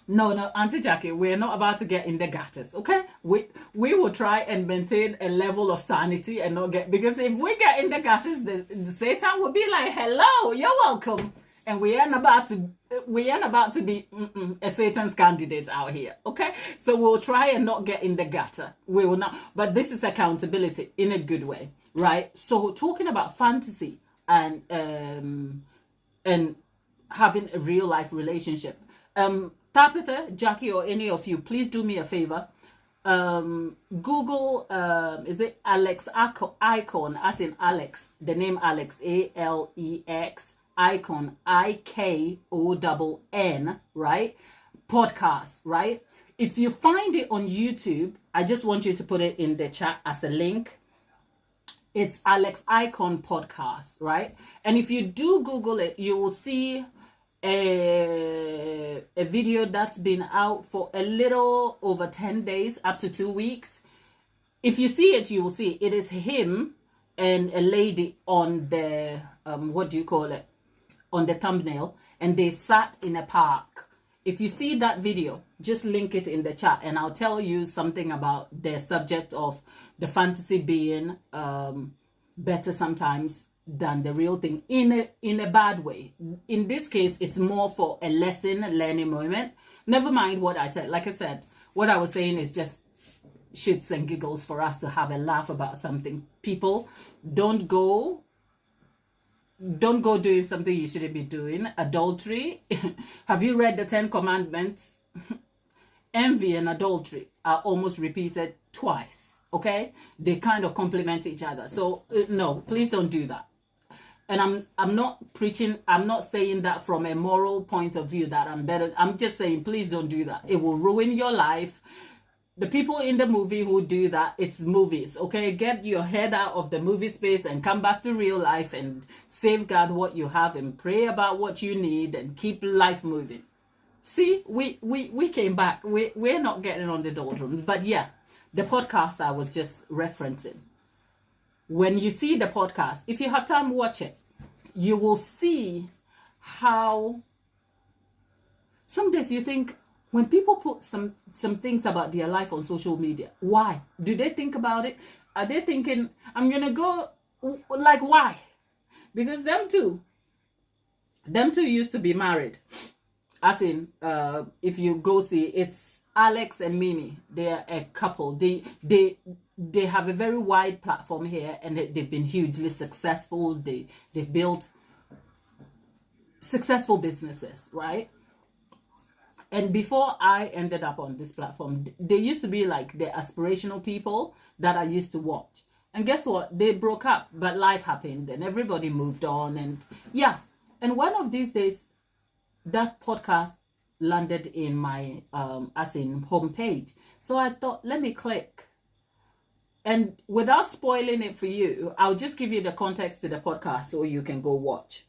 no, Auntie Jackie, we're not about to get in the gutters, okay? We will try and maintain a level of sanity and not get, because if we get in the gutters, the Satan will be like, hello, you're welcome. And we ain't about to be a Satan's candidate out here, okay? So we'll try and not get in the gutter. We will not, but this is accountability in a good way, right? So talking about fantasy and having a real life relationship. Tabitha, Jackie, or any of you, please do me a favor. Google, is it Alex Icon, as in Alex, the name Alex, Alex, Icon, IKONN, right? Podcast, right? If you find it on YouTube, I just want you to put it in the chat as a link. It's Alex Icon Podcast, right? And if you do Google it, you will see a video that's been out for a little over 10 days, up to 2 weeks. If you see it, you will see it is him and a lady on the, what do you call it? On the thumbnail, and they sat in a park. If you see that video, just link it in the chat and I'll tell you something about the subject of the fantasy being better sometimes than the real thing in a bad way. In this case, it's more for a learning moment. Never mind what I said. Like I said, what I was saying is just shits and giggles for us to have a laugh about something. People, don't go doing something you shouldn't be doing. Adultery. Have you read the 10 Commandments? Envy and adultery are almost repeated twice. Okay? They kind of complement each other. So no, please don't do that. And I'm not preaching, I'm not saying that from a moral point of view that I'm better. I'm just saying, please don't do that. It will ruin your life. The people in the movie who do that, it's movies, okay? Get your head out of the movie space and come back to real life and safeguard what you have and pray about what you need and keep life moving. See, we came back. We're not getting on the doldrums. But yeah, the podcast I was just referencing. When you see the podcast, if you have time, watch it. You will see how some days you think, when people put some things about their life on social media, why? Do they think about it? Are they thinking, I'm going to go, like, why? Because them two used to be married. As in, if you go see, it's Alex and Mimi. They are a couple. They have a very wide platform here, and they've been hugely successful. They've built successful businesses, right? And before I ended up on this platform, they used to be like the aspirational people that I used to watch. And guess what? They broke up, but life happened and everybody moved on. And yeah. And one of these days, that podcast landed in my, as in homepage. So I thought, let me click. And without spoiling it for you, I'll just give you the context to the podcast so you can go watch.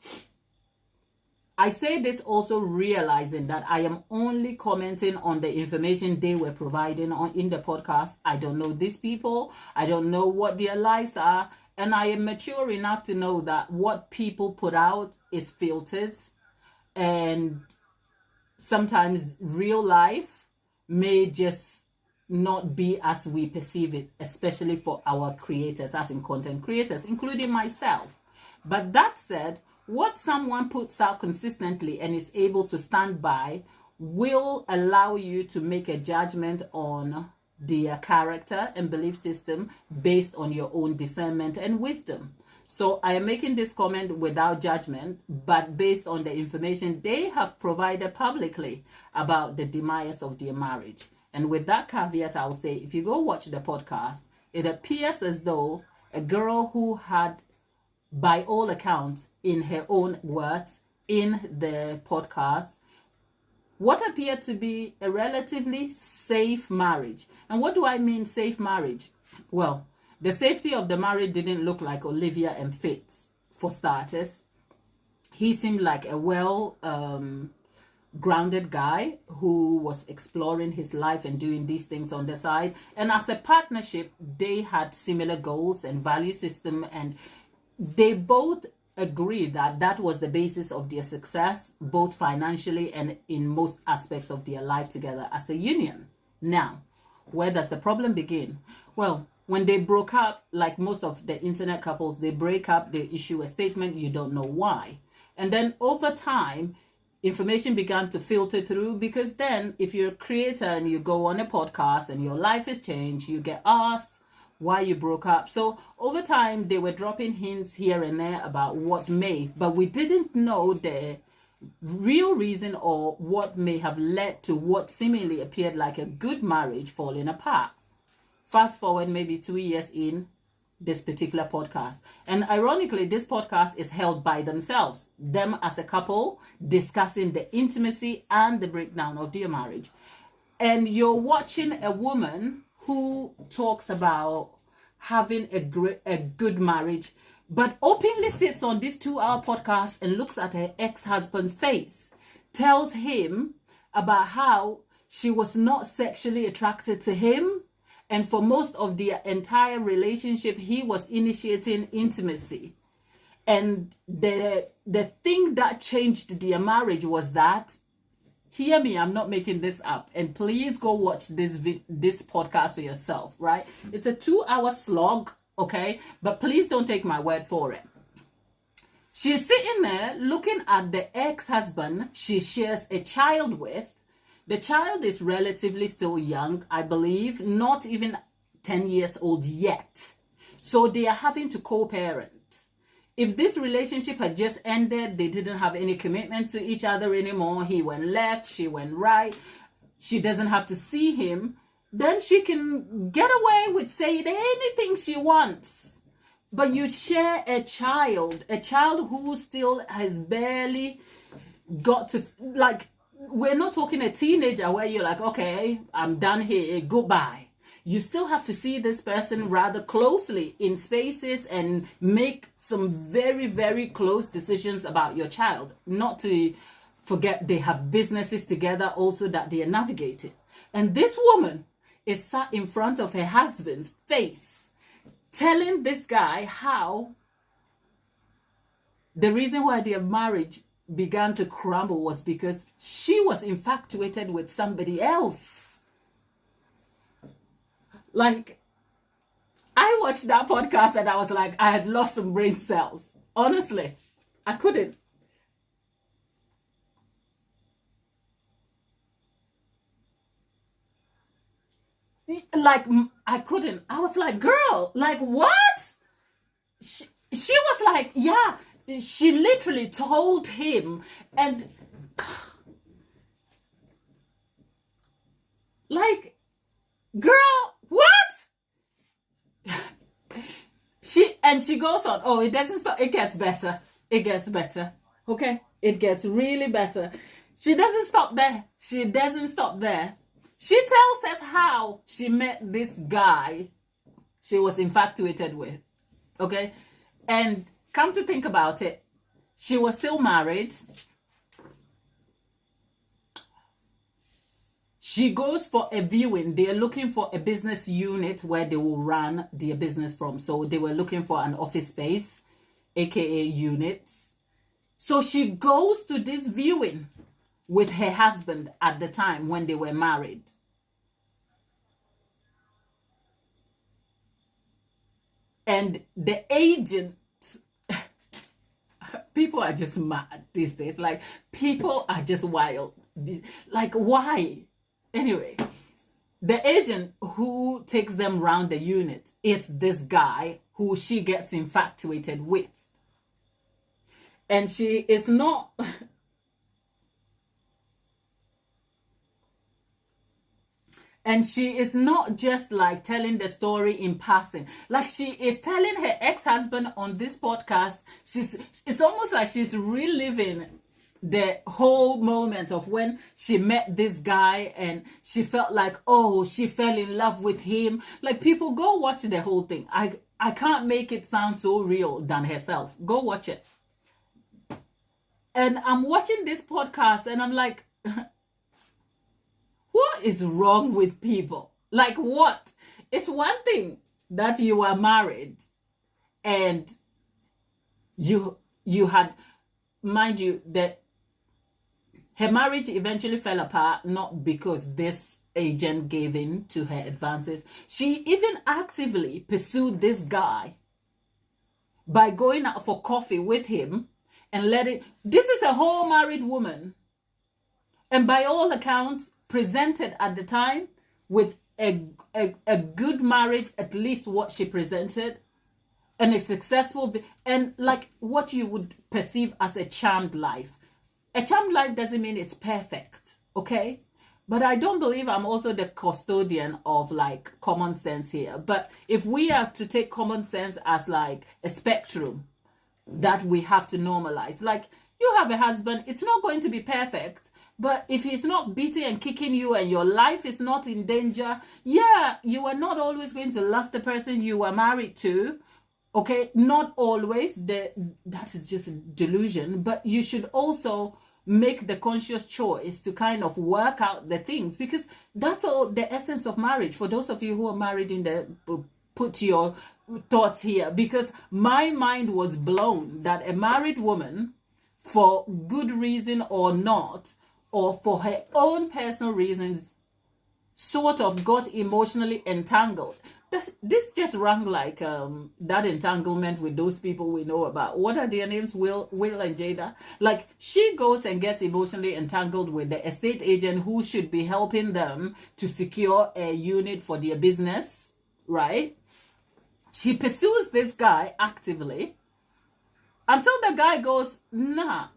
I say this also realizing that I am only commenting on the information they were providing on in the podcast. I don't know these people. I don't know what their lives are. And I am mature enough to know that what people put out is filtered. And sometimes real life may just not be as we perceive it, especially for our creators, as in content creators, including myself. But that said, what someone puts out consistently and is able to stand by will allow you to make a judgment on their character and belief system based on your own discernment and wisdom. So I am making this comment without judgment, but based on the information they have provided publicly about the demise of their marriage. And with that caveat, I'll say, if you go watch the podcast, it appears as though a girl who had, by all accounts, in her own words, in the podcast, what appeared to be a relatively safe marriage. And what do I mean safe marriage? Well, the safety of the marriage didn't look like Olivia and Fitz, for starters. He seemed like a grounded guy who was exploring his life and doing these things on the side. And as a partnership, they had similar goals and value system, and they both agreed that that was the basis of their success, both financially and in most aspects of their life together as a union. Now, where does the problem begin? Well, when they broke up, like most of the internet couples, they break up, they issue a statement, you don't know why. And then over time, information began to filter through, because then if you're a creator and you go on a podcast and your life has changed, you get asked why you broke up. So over time, they were dropping hints here and there about what may, but we didn't know the real reason or what may have led to what seemingly appeared like a good marriage falling apart. Fast forward maybe 2 years in this particular podcast. And ironically, this podcast is held by themselves, them as a couple, discussing the intimacy and the breakdown of their marriage. And you're watching a woman who talks about having a good marriage, but openly sits on this 2-hour podcast and looks at her ex-husband's face, tells him about how she was not sexually attracted to him, and for most of their entire relationship, he was initiating intimacy. And the thing that changed their marriage was that, hear me, I'm not making this up. And please go watch this podcast for yourself, right? It's a 2-hour slog, okay? But please don't take my word for it. She's sitting there looking at the ex-husband she shares a child with. The child is relatively still young, I believe, not even 10 years old yet. So they are having to co-parent. If this relationship had just ended, they didn't have any commitment to each other anymore, he went left, she went right, she doesn't have to see him, then she can get away with saying anything she wants. But you share a child who still has barely got to, like, we're not talking a teenager where you're like, okay, I'm done here, goodbye. You still have to see this person rather closely in spaces and make some very, very close decisions about your child. Not to forget they have businesses together also that they are navigating. And this woman is sat in front of her husband's face, telling this guy how the reason why their marriage began to crumble was because she was infatuated with somebody else. Like, I watched that podcast and I was like, I had lost some brain cells. Honestly, I couldn't. Like, I couldn't. I was like, girl, like, what? She was like, yeah. she literally told him, and like, girl, what? She goes on, oh, it doesn't stop, it gets better. It gets better. Okay? It gets really better. She doesn't stop there. She doesn't stop there. She tells us how she met this guy she was infatuated with. Okay? And come to think about it, she was still married. She goes for a viewing. They're looking for a business unit where they will run their business from. So they were looking for an office space, aka units. So she goes to this viewing with her husband at the time when they were married. And the agent, people are just mad these days. Like, people are just wild. Like, why? Anyway, the agent who takes them around the unit is this guy who she gets infatuated with. And she is not... And she is not just like telling the story in passing. Like, she is telling her ex-husband on this podcast. It's almost like she's reliving the whole moment of when she met this guy and she felt like, oh, she fell in love with him. Like, people, go watch the whole thing. I can't make it sound so real than herself. Go watch it. And I'm watching this podcast and I'm like... What is wrong with people? Like, what? It's one thing that you are married and you had, mind you, that her marriage eventually fell apart, not because this agent gave in to her advances. She even actively pursued this guy by going out for coffee with him and this is a whole married woman. And by all accounts, presented at the time with a good marriage, at least what she presented, and a successful, and like what you would perceive as a charmed life. A charmed life doesn't mean it's perfect, okay? But I don't believe I'm also the custodian of like common sense here. But if we are to take common sense as like a spectrum that we have to normalize, like, you have a husband, it's not going to be perfect. But if he's not beating and kicking you and your life is not in danger, yeah, you are not always going to love the person you are married to. Okay, not always. That is just a delusion. But you should also make the conscious choice to kind of work out the things, because that's all the essence of marriage. For those of you who are married, put your thoughts here, because my mind was blown that a married woman, for good reason or not, or for her own personal reasons, sort of got emotionally entangled. This just rang like that entanglement with those people we know about. What are their names? Will and Jada. Like, she goes and gets emotionally entangled with the estate agent who should be helping them to secure a unit for their business, right? She pursues this guy actively until the guy goes, nah,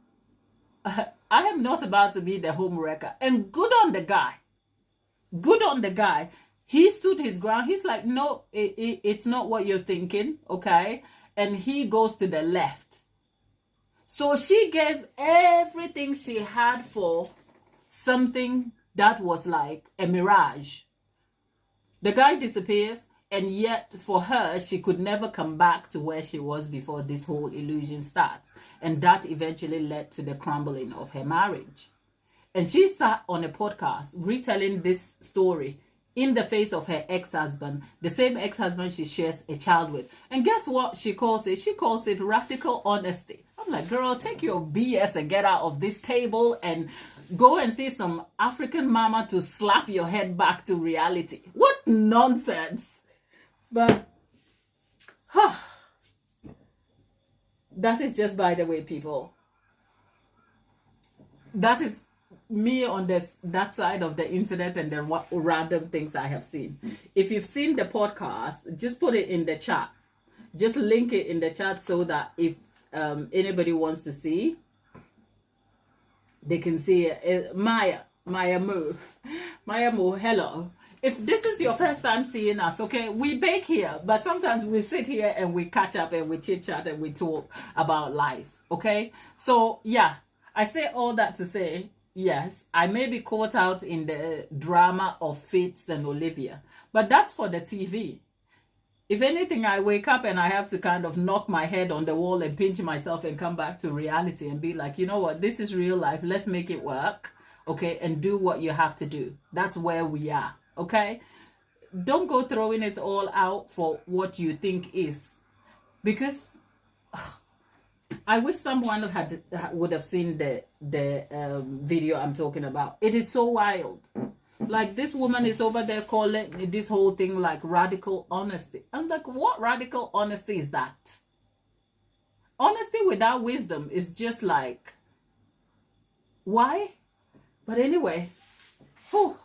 I am not about to be the home wrecker. And good on the guy. Good on the guy. He stood his ground. He's like, no, it's not what you're thinking, okay? And he goes to the left. So she gave everything she had for something that was like a mirage. The guy disappears, and yet for her, she could never come back to where she was before this whole illusion starts. And that eventually led to the crumbling of her marriage. And she sat on a podcast retelling this story in the face of her ex-husband, the same ex-husband she shares a child with. And guess what she calls it? She calls it radical honesty. I'm like, girl, take your BS and get out of this table and go and see some African mama to slap your head back to reality. What nonsense. But, that is just by the way, people. That is me on that side of the internet and the random things I have seen. If you've seen the podcast, just put it in the chat. Just link it in the chat so that if anybody wants to see, they can see it. Maya Moo, hello. If this is your first time seeing us, okay, we bake here, but sometimes we sit here and we catch up and we chit chat and we talk about life, okay? So yeah, I say all that to say, yes, I may be caught out in the drama of Fitz and Olivia, but that's for the TV. If anything, I wake up and I have to kind of knock my head on the wall and pinch myself and come back to reality and be like, you know what, this is real life. Let's make it work, okay? And do what you have to do. That's where we are, okay? Don't go throwing it all out for what you think is. Because I wish someone would have seen the video I'm talking about. It is so wild. Like, this woman is over there calling this whole thing like radical honesty. I'm like, what radical honesty is that? Honesty without wisdom is just like, why? But anyway, are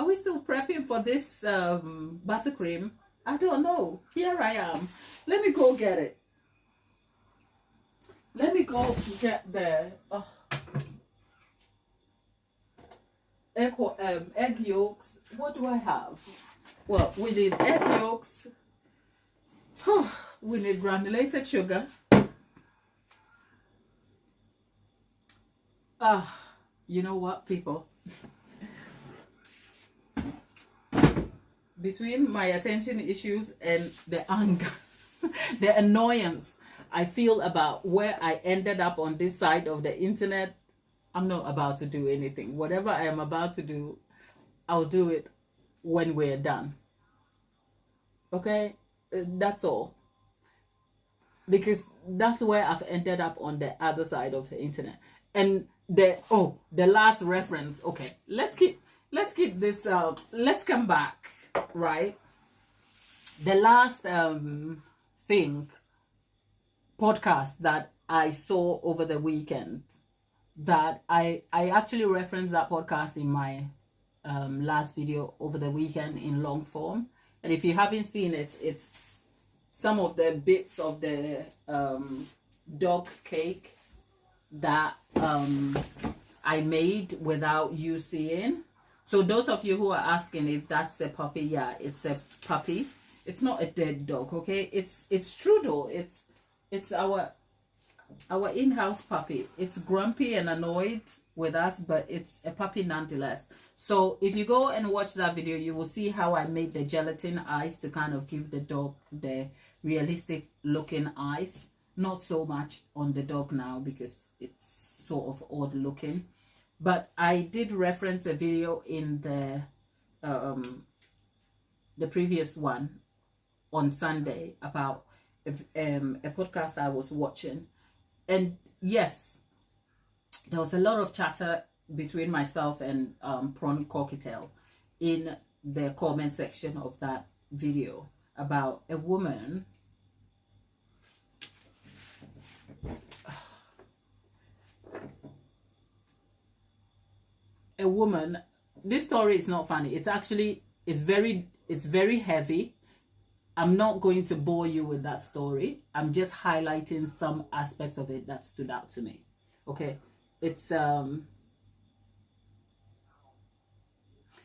we still prepping for this buttercream? I don't know. Here I am. Let me go get it. Let me go get the egg yolks. What do I have? Well, we need egg yolks. We need granulated sugar. You know what, people? Between my attention issues and the anger, the annoyance I feel about where I ended up on this side of the internet, I'm not about to do anything. Whatever I am about to do, I'll do it when we're done. Okay? That's all. Because that's where I've ended up on the other side of the internet. And the last reference. Okay, let's keep this let's come back, right? The last podcast that I saw over the weekend, that I actually referenced that podcast in my last video over the weekend in long form. And if you haven't seen it, it's some of the bits of the dog cake that I made without you seeing. So those of you who are asking if that's a puppy, yeah, it's a puppy. It's not a dead dog, okay? It's Trudeau. It's our in-house puppy. It's grumpy and annoyed with us, but it's a puppy nonetheless. So if you go and watch that video, you will see how I made the gelatin eyes to kind of give the dog the realistic looking eyes. Not so much on the dog now because it's sort of odd looking. But I did reference a video in the previous one on Sunday about a podcast I was watching. And yes, there was a lot of chatter between myself and Prawn Cocktail in the comment section of that video about a woman this story is not funny. It's actually it's very heavy. I'm not going to bore you with that story. I'm just highlighting some aspects of it that stood out to me. Okay, it's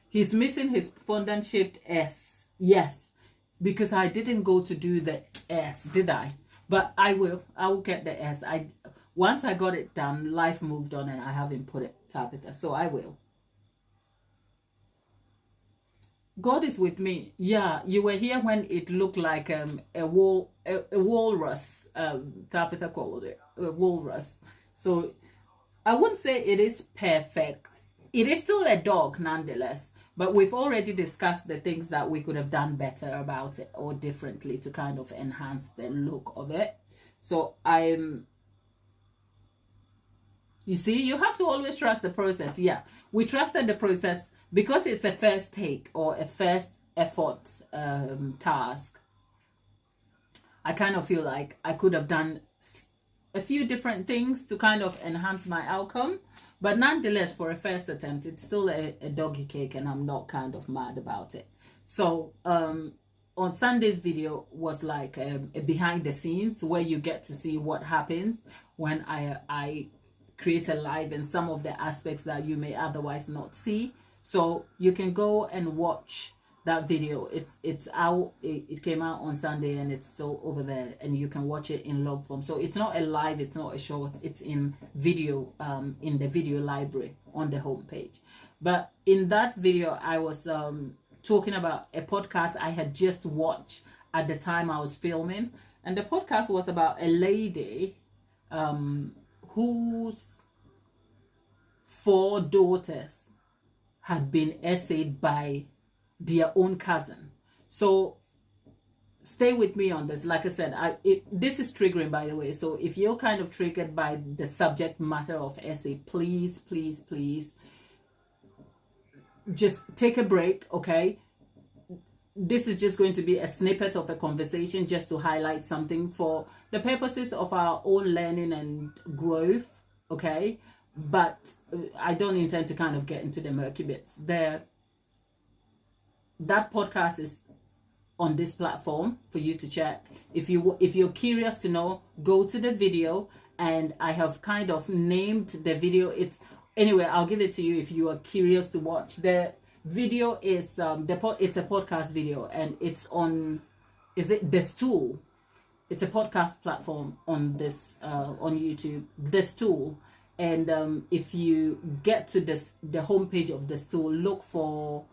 he's missing his fondant shaped S. Yes, because I didn't go to do the S, did I? But I will get the S. Once I got it done, life moved on and I haven't put it Tabitha, so I will. God is with me. Yeah, you were here when it looked like a walrus. Tabitha called it a walrus. So I wouldn't say it is perfect. It is still a dog nonetheless. But we've already discussed the things that we could have done better about it or differently to kind of enhance the look of it. So you see, you have to always trust the process. Yeah, we trusted the process because it's a first take or a first effort task. I kind of feel like I could have done a few different things to kind of enhance my outcome. But nonetheless, for a first attempt, it's still a doggy cake and I'm not kind of mad about it. So on Sunday's video was like a behind the scenes where you get to see what happens when I create a live and some of the aspects that you may otherwise not see. So you can go and watch that video. It's out. It came out on Sunday and it's still over there, and you can watch it in log form. So it's not a live, it's not a short, it's in video, in the video library on the homepage. But in that video, I was talking about a podcast I had just watched at the time I was filming, and the podcast was about a lady whose 4 daughters had been essayed by their own cousin. So stay with me on this. Like I said, this is triggering, by the way. So if you're kind of triggered by the subject matter of essay, please just take a break, okay? This is just going to be a snippet of a conversation just to highlight something for the purposes of our own learning and growth, okay? But I don't intend to kind of get into the murky bits there. That podcast is on this platform for you to check. If you're curious to know, go to the video, and I have kind of named the video. Anyway, I'll give it to you if you are curious to watch. The video is it's a podcast video, and it's on, is it The Stool? It's a podcast platform on this on YouTube, The Stool. And if you get to the homepage of The Stool, look for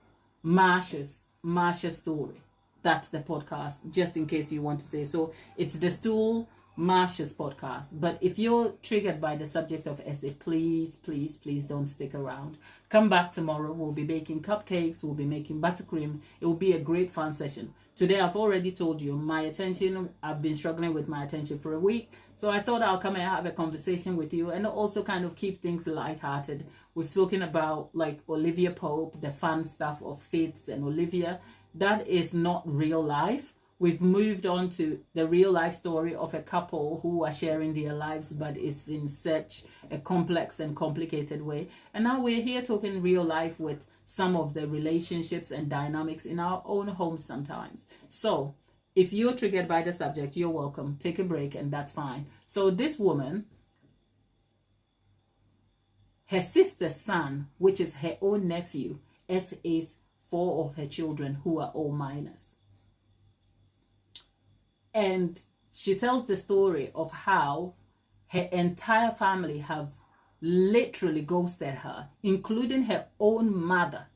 Marsha's story. That's the podcast, just in case you want to say. So it's The Stool, Marsha's podcast. But if you're triggered by the subject of essay, please don't stick around. Come back tomorrow. We'll be baking cupcakes. We'll be making buttercream. It will be a great fun session. Today, I've already told you I've been struggling with my attention for a week. So I thought I'll come and have a conversation with you and also kind of keep things lighthearted. We've spoken about like Olivia Pope, the fun stuff of Fitz and Olivia. That is not real life. We've moved on to the real life story of a couple who are sharing their lives, but it's in such a complex and complicated way. And now we're here talking real life with some of the relationships and dynamics in our own homes sometimes. So if you're triggered by the subject, you're welcome. Take a break, and that's fine. So this woman, her sister's son, which is her own nephew, essays 4 of her children who are all minors. And she tells the story of how her entire family have literally ghosted her, including her own mother.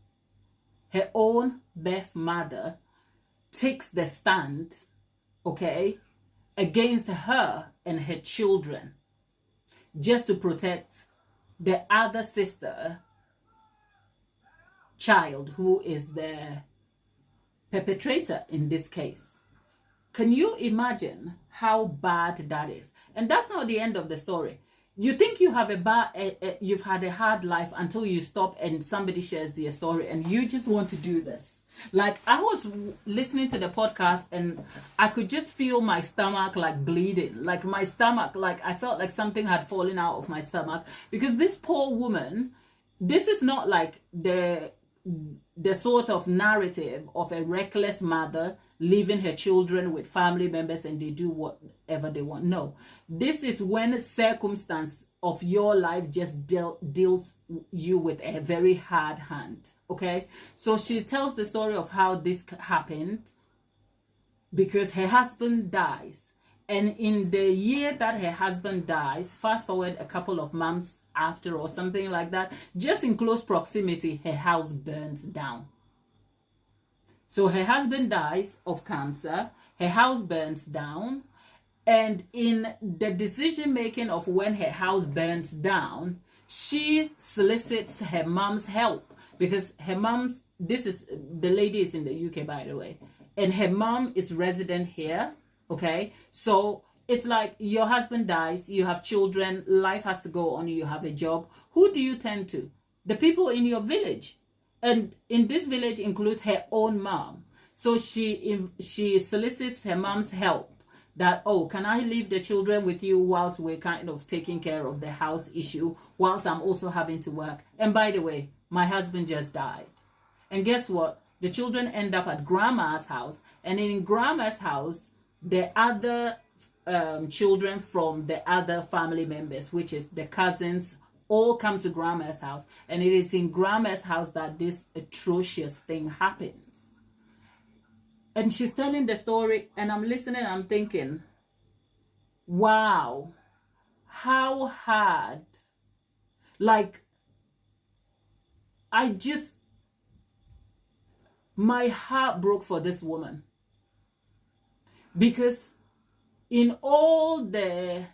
Her own birth mother takes the stand, okay, against her and her children just to protect the other sister child, who is the perpetrator in this case. Can you imagine how bad that is? And that's not the end of the story. You think you have you've had a hard life until you stop and somebody shares their story and you just want to do this. Like, I was listening to the podcast and I could just feel my stomach like bleeding. Like my stomach, like I felt like something had fallen out of my stomach, because this poor woman, this is not like the sort of narrative of a reckless mother leaving her children with family members and they do whatever they want. No, this is when circumstance of your life just deals you with a very hard hand. Okay, so she tells the story of how this happened because her husband dies, and in the year that her husband dies, fast forward a couple of months after or something like that, just in close proximity, her house burns down. So her husband dies of cancer, her house burns down, and in the decision making of when her house burns down, she solicits her mom's help, because her mom's, the lady is in the UK, by the way, and her mom is resident here, okay? So it's like your husband dies, you have children, life has to go on, you have a job. Who do you turn to? The people in your village. And in this village includes her own mom. So she solicits her mom's help that, oh, can I leave the children with you whilst we're kind of taking care of the house issue, whilst I'm also having to work? And by the way, my husband just died. And guess what? The children end up at grandma's house, and in grandma's house, the other children from the other family members, which is the cousins, all come to grandma's house, and it is in grandma's house that this atrocious thing happens. And she's telling the story, and I'm listening, I'm thinking, wow, how hard. Like, my heart broke for this woman. Because in all the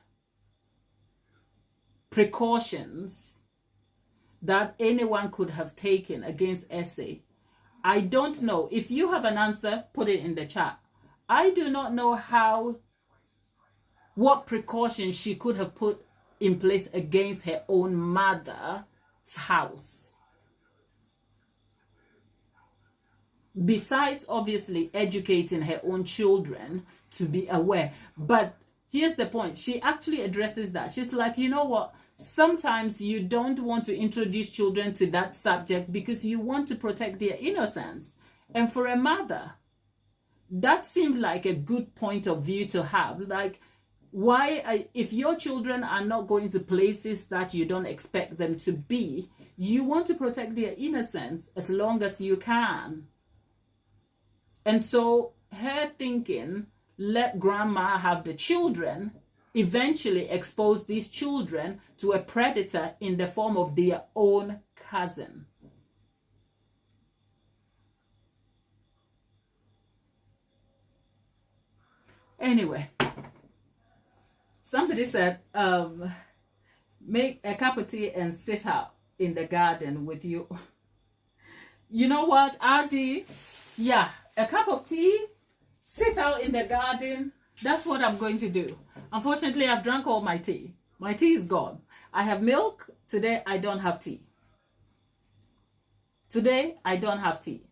precautions that anyone could have taken against Essie, I don't know. If you have an answer, put it in the chat. I do not know what precautions she could have put in place against her own mother's house. Besides, obviously, educating her own children to be aware. But here's the point. She actually addresses that. She's like, you know what? Sometimes you don't want to introduce children to that subject because you want to protect their innocence. And for a mother, that seemed like a good point of view to have. Like, if your children are not going to places that you don't expect them to be, you want to protect their innocence as long as you can. And so her thinking, let grandma have the children, eventually expose these children to a predator in the form of their own cousin. Anyway, somebody said, make a cup of tea and sit out in the garden with you. You know what, RD? Yeah, a cup of tea, sit out in the garden. That's what I'm going to do. Unfortunately, I've drunk all my tea. My tea is gone. I have milk. Today, I don't have tea. Today, I don't have tea.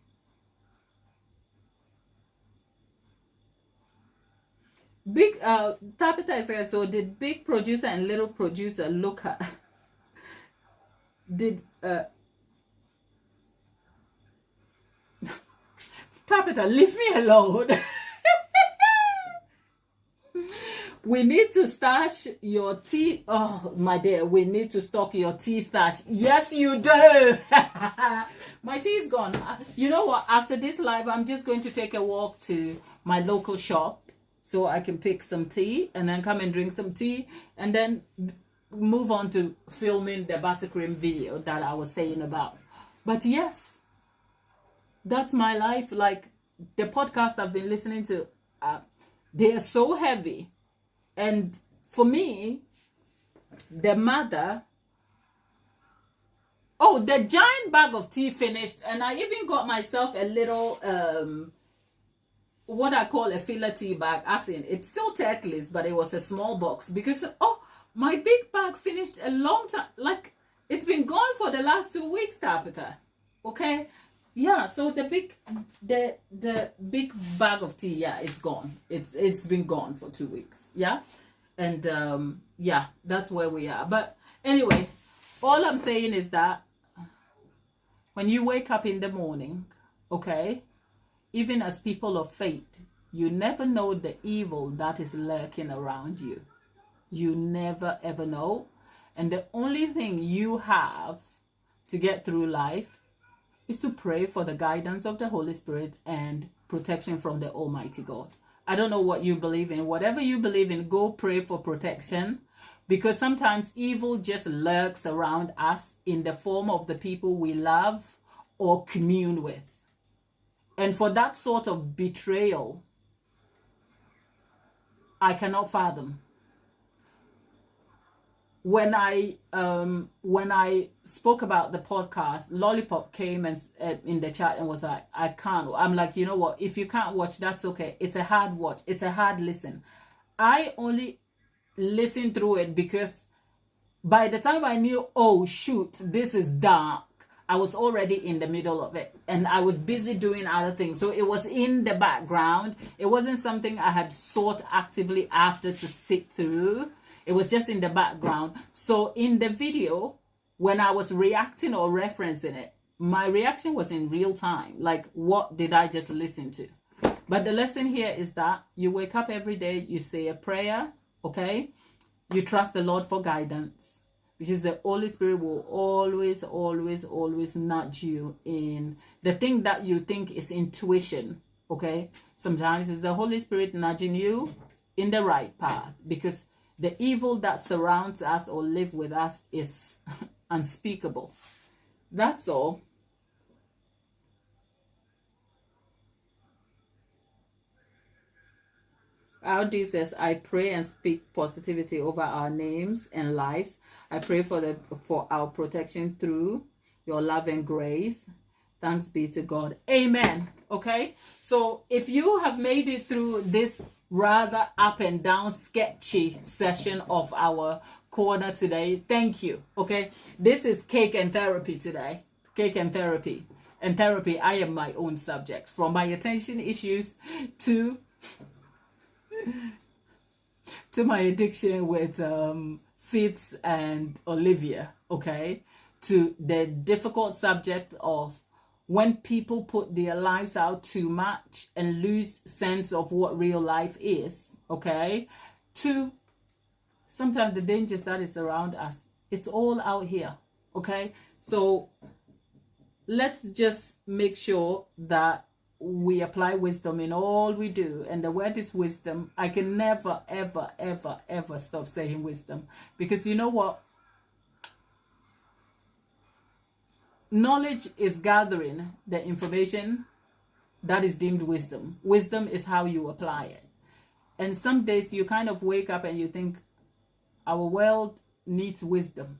Big Tabitha says, so did big producer and little producer look at Tabitha, leave me alone. We need to stash your tea. Oh, my dear, we need to stock your tea stash. Yes, you do. My tea is gone. You know what? After this live, I'm just going to take a walk to my local shop so I can pick some tea and then come and drink some tea and then move on to filming the buttercream video that I was saying about. But yes, that's my life. Like, the podcast I've been listening to, they are so heavy. And for me, the mother, the giant bag of tea finished, and I even got myself a little what I call a filler tea bag, as in it's still Turtles, but it was a small box, because my big bag finished a long time. Like, it's been gone for the last 2 weeks, Tabitha. Okay, yeah. So the big bag of tea, yeah, it's gone. It's been gone for 2 weeks. Yeah, and yeah, that's where we are. But anyway, all I'm saying is that when you wake up in the morning, okay, even as people of faith, you never know the evil that is lurking around you. You never ever know. And the only thing you have to get through life is to pray for the guidance of the Holy Spirit and protection from the Almighty God. I don't know what you believe in. Whatever you believe in, go pray for protection, because sometimes evil just lurks around us in the form of the people we love or commune with. And for that sort of betrayal, I cannot fathom. When I spoke about the podcast, Lollipop came and in the chat and was like, I can't. I'm like, you know what? If you can't watch, that's okay. It's a hard watch. It's a hard listen. I only listened through it because by the time I knew, oh shoot, this is dark, I was already in the middle of it and I was busy doing other things. So it was in the background. It wasn't something I had sought actively after to sit through. It was just in the background. So in the video, when I was reacting or referencing it, my reaction was in real time. Like, what did I just listen to? But the lesson here is that you wake up every day, you say a prayer, okay? You trust the Lord for guidance, because the Holy Spirit will always, always, always nudge you in the thing that you think is intuition, okay? Sometimes it's the Holy Spirit nudging you in the right path, because the evil that surrounds us or live with us is unspeakable. That's all. Our D says, I pray and speak positivity over our names and lives. I pray for our protection through your love and grace. Thanks be to God. Amen. Okay. So if you have made it through this rather up and down sketchy session of our corner today, thank you. Okay. This is cake and therapy today. Cake and therapy. And therapy, I am my own subject. From my attention issues to my addiction with Fitz and Olivia, okay, to the difficult subject of when people put their lives out too much and lose sense of what real life is, okay, to sometimes the dangers that is around us. It's all out here, okay? So let's just make sure that we apply wisdom in all we do. And the word is wisdom. I can never, ever, ever, ever stop saying wisdom. Because you know what? Knowledge is gathering the information that is deemed wisdom. Wisdom is how you apply it. And some days you kind of wake up and you think, our world needs wisdom.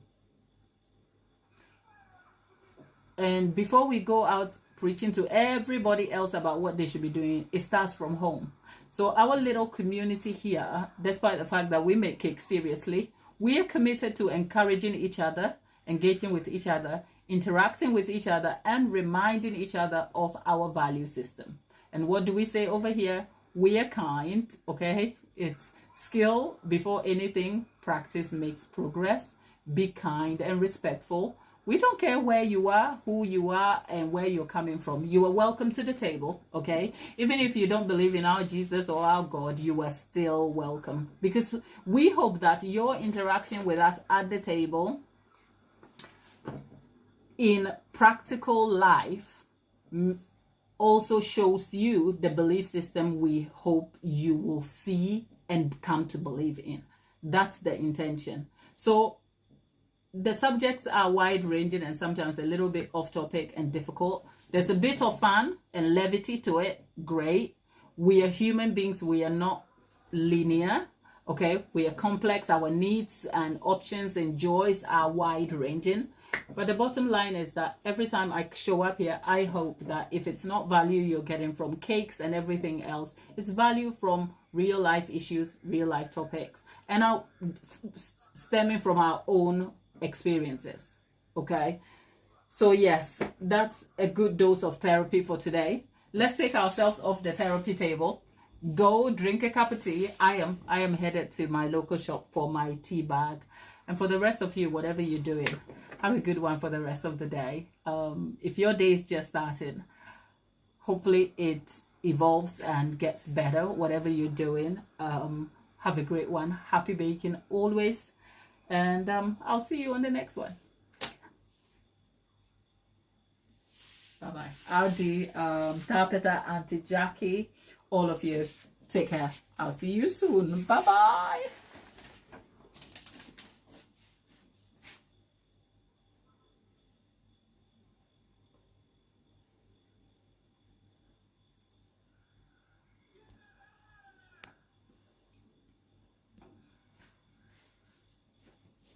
And before we go out preaching to everybody else about what they should be doing, it starts from home. So our little community here, despite the fact that we make cake seriously, we are committed to encouraging each other, engaging with each other, interacting with each other, and reminding each other of our value system. And what do we say over here? We are kind, okay? It's skill before anything. Practice makes progress. Be kind and respectful. We don't care where you are, who you are, and where you're coming from. You are welcome to the table, okay? Even if you don't believe in our Jesus or our God, you are still welcome. Because we hope that your interaction with us at the table in practical life also shows you the belief system we hope you will see and come to believe in. That's the intention. So the subjects are wide-ranging and sometimes a little bit off-topic and difficult. There's a bit of fun and levity to it. Great. We are human beings. We are not linear. Okay? We are complex. Our needs and options and joys are wide-ranging. But the bottom line is that every time I show up here, I hope that if it's not value you're getting from cakes and everything else, it's value from real-life issues, real-life topics, and stemming from our own experiences. Okay, so yes, that's a good dose of therapy for today. Let's take ourselves off the therapy table, go drink a cup of tea. I am headed to my local shop for my tea bag, and for the rest of you, whatever you're doing, have a good one for the rest of the day. If your day is just starting, hopefully it evolves and gets better. Whatever you're doing, have a great one. Happy baking always. And I'll see you on the next one. Bye-bye. Audi, Tapeta, Auntie Jackie, all of you, take care. I'll see you soon. Bye-bye.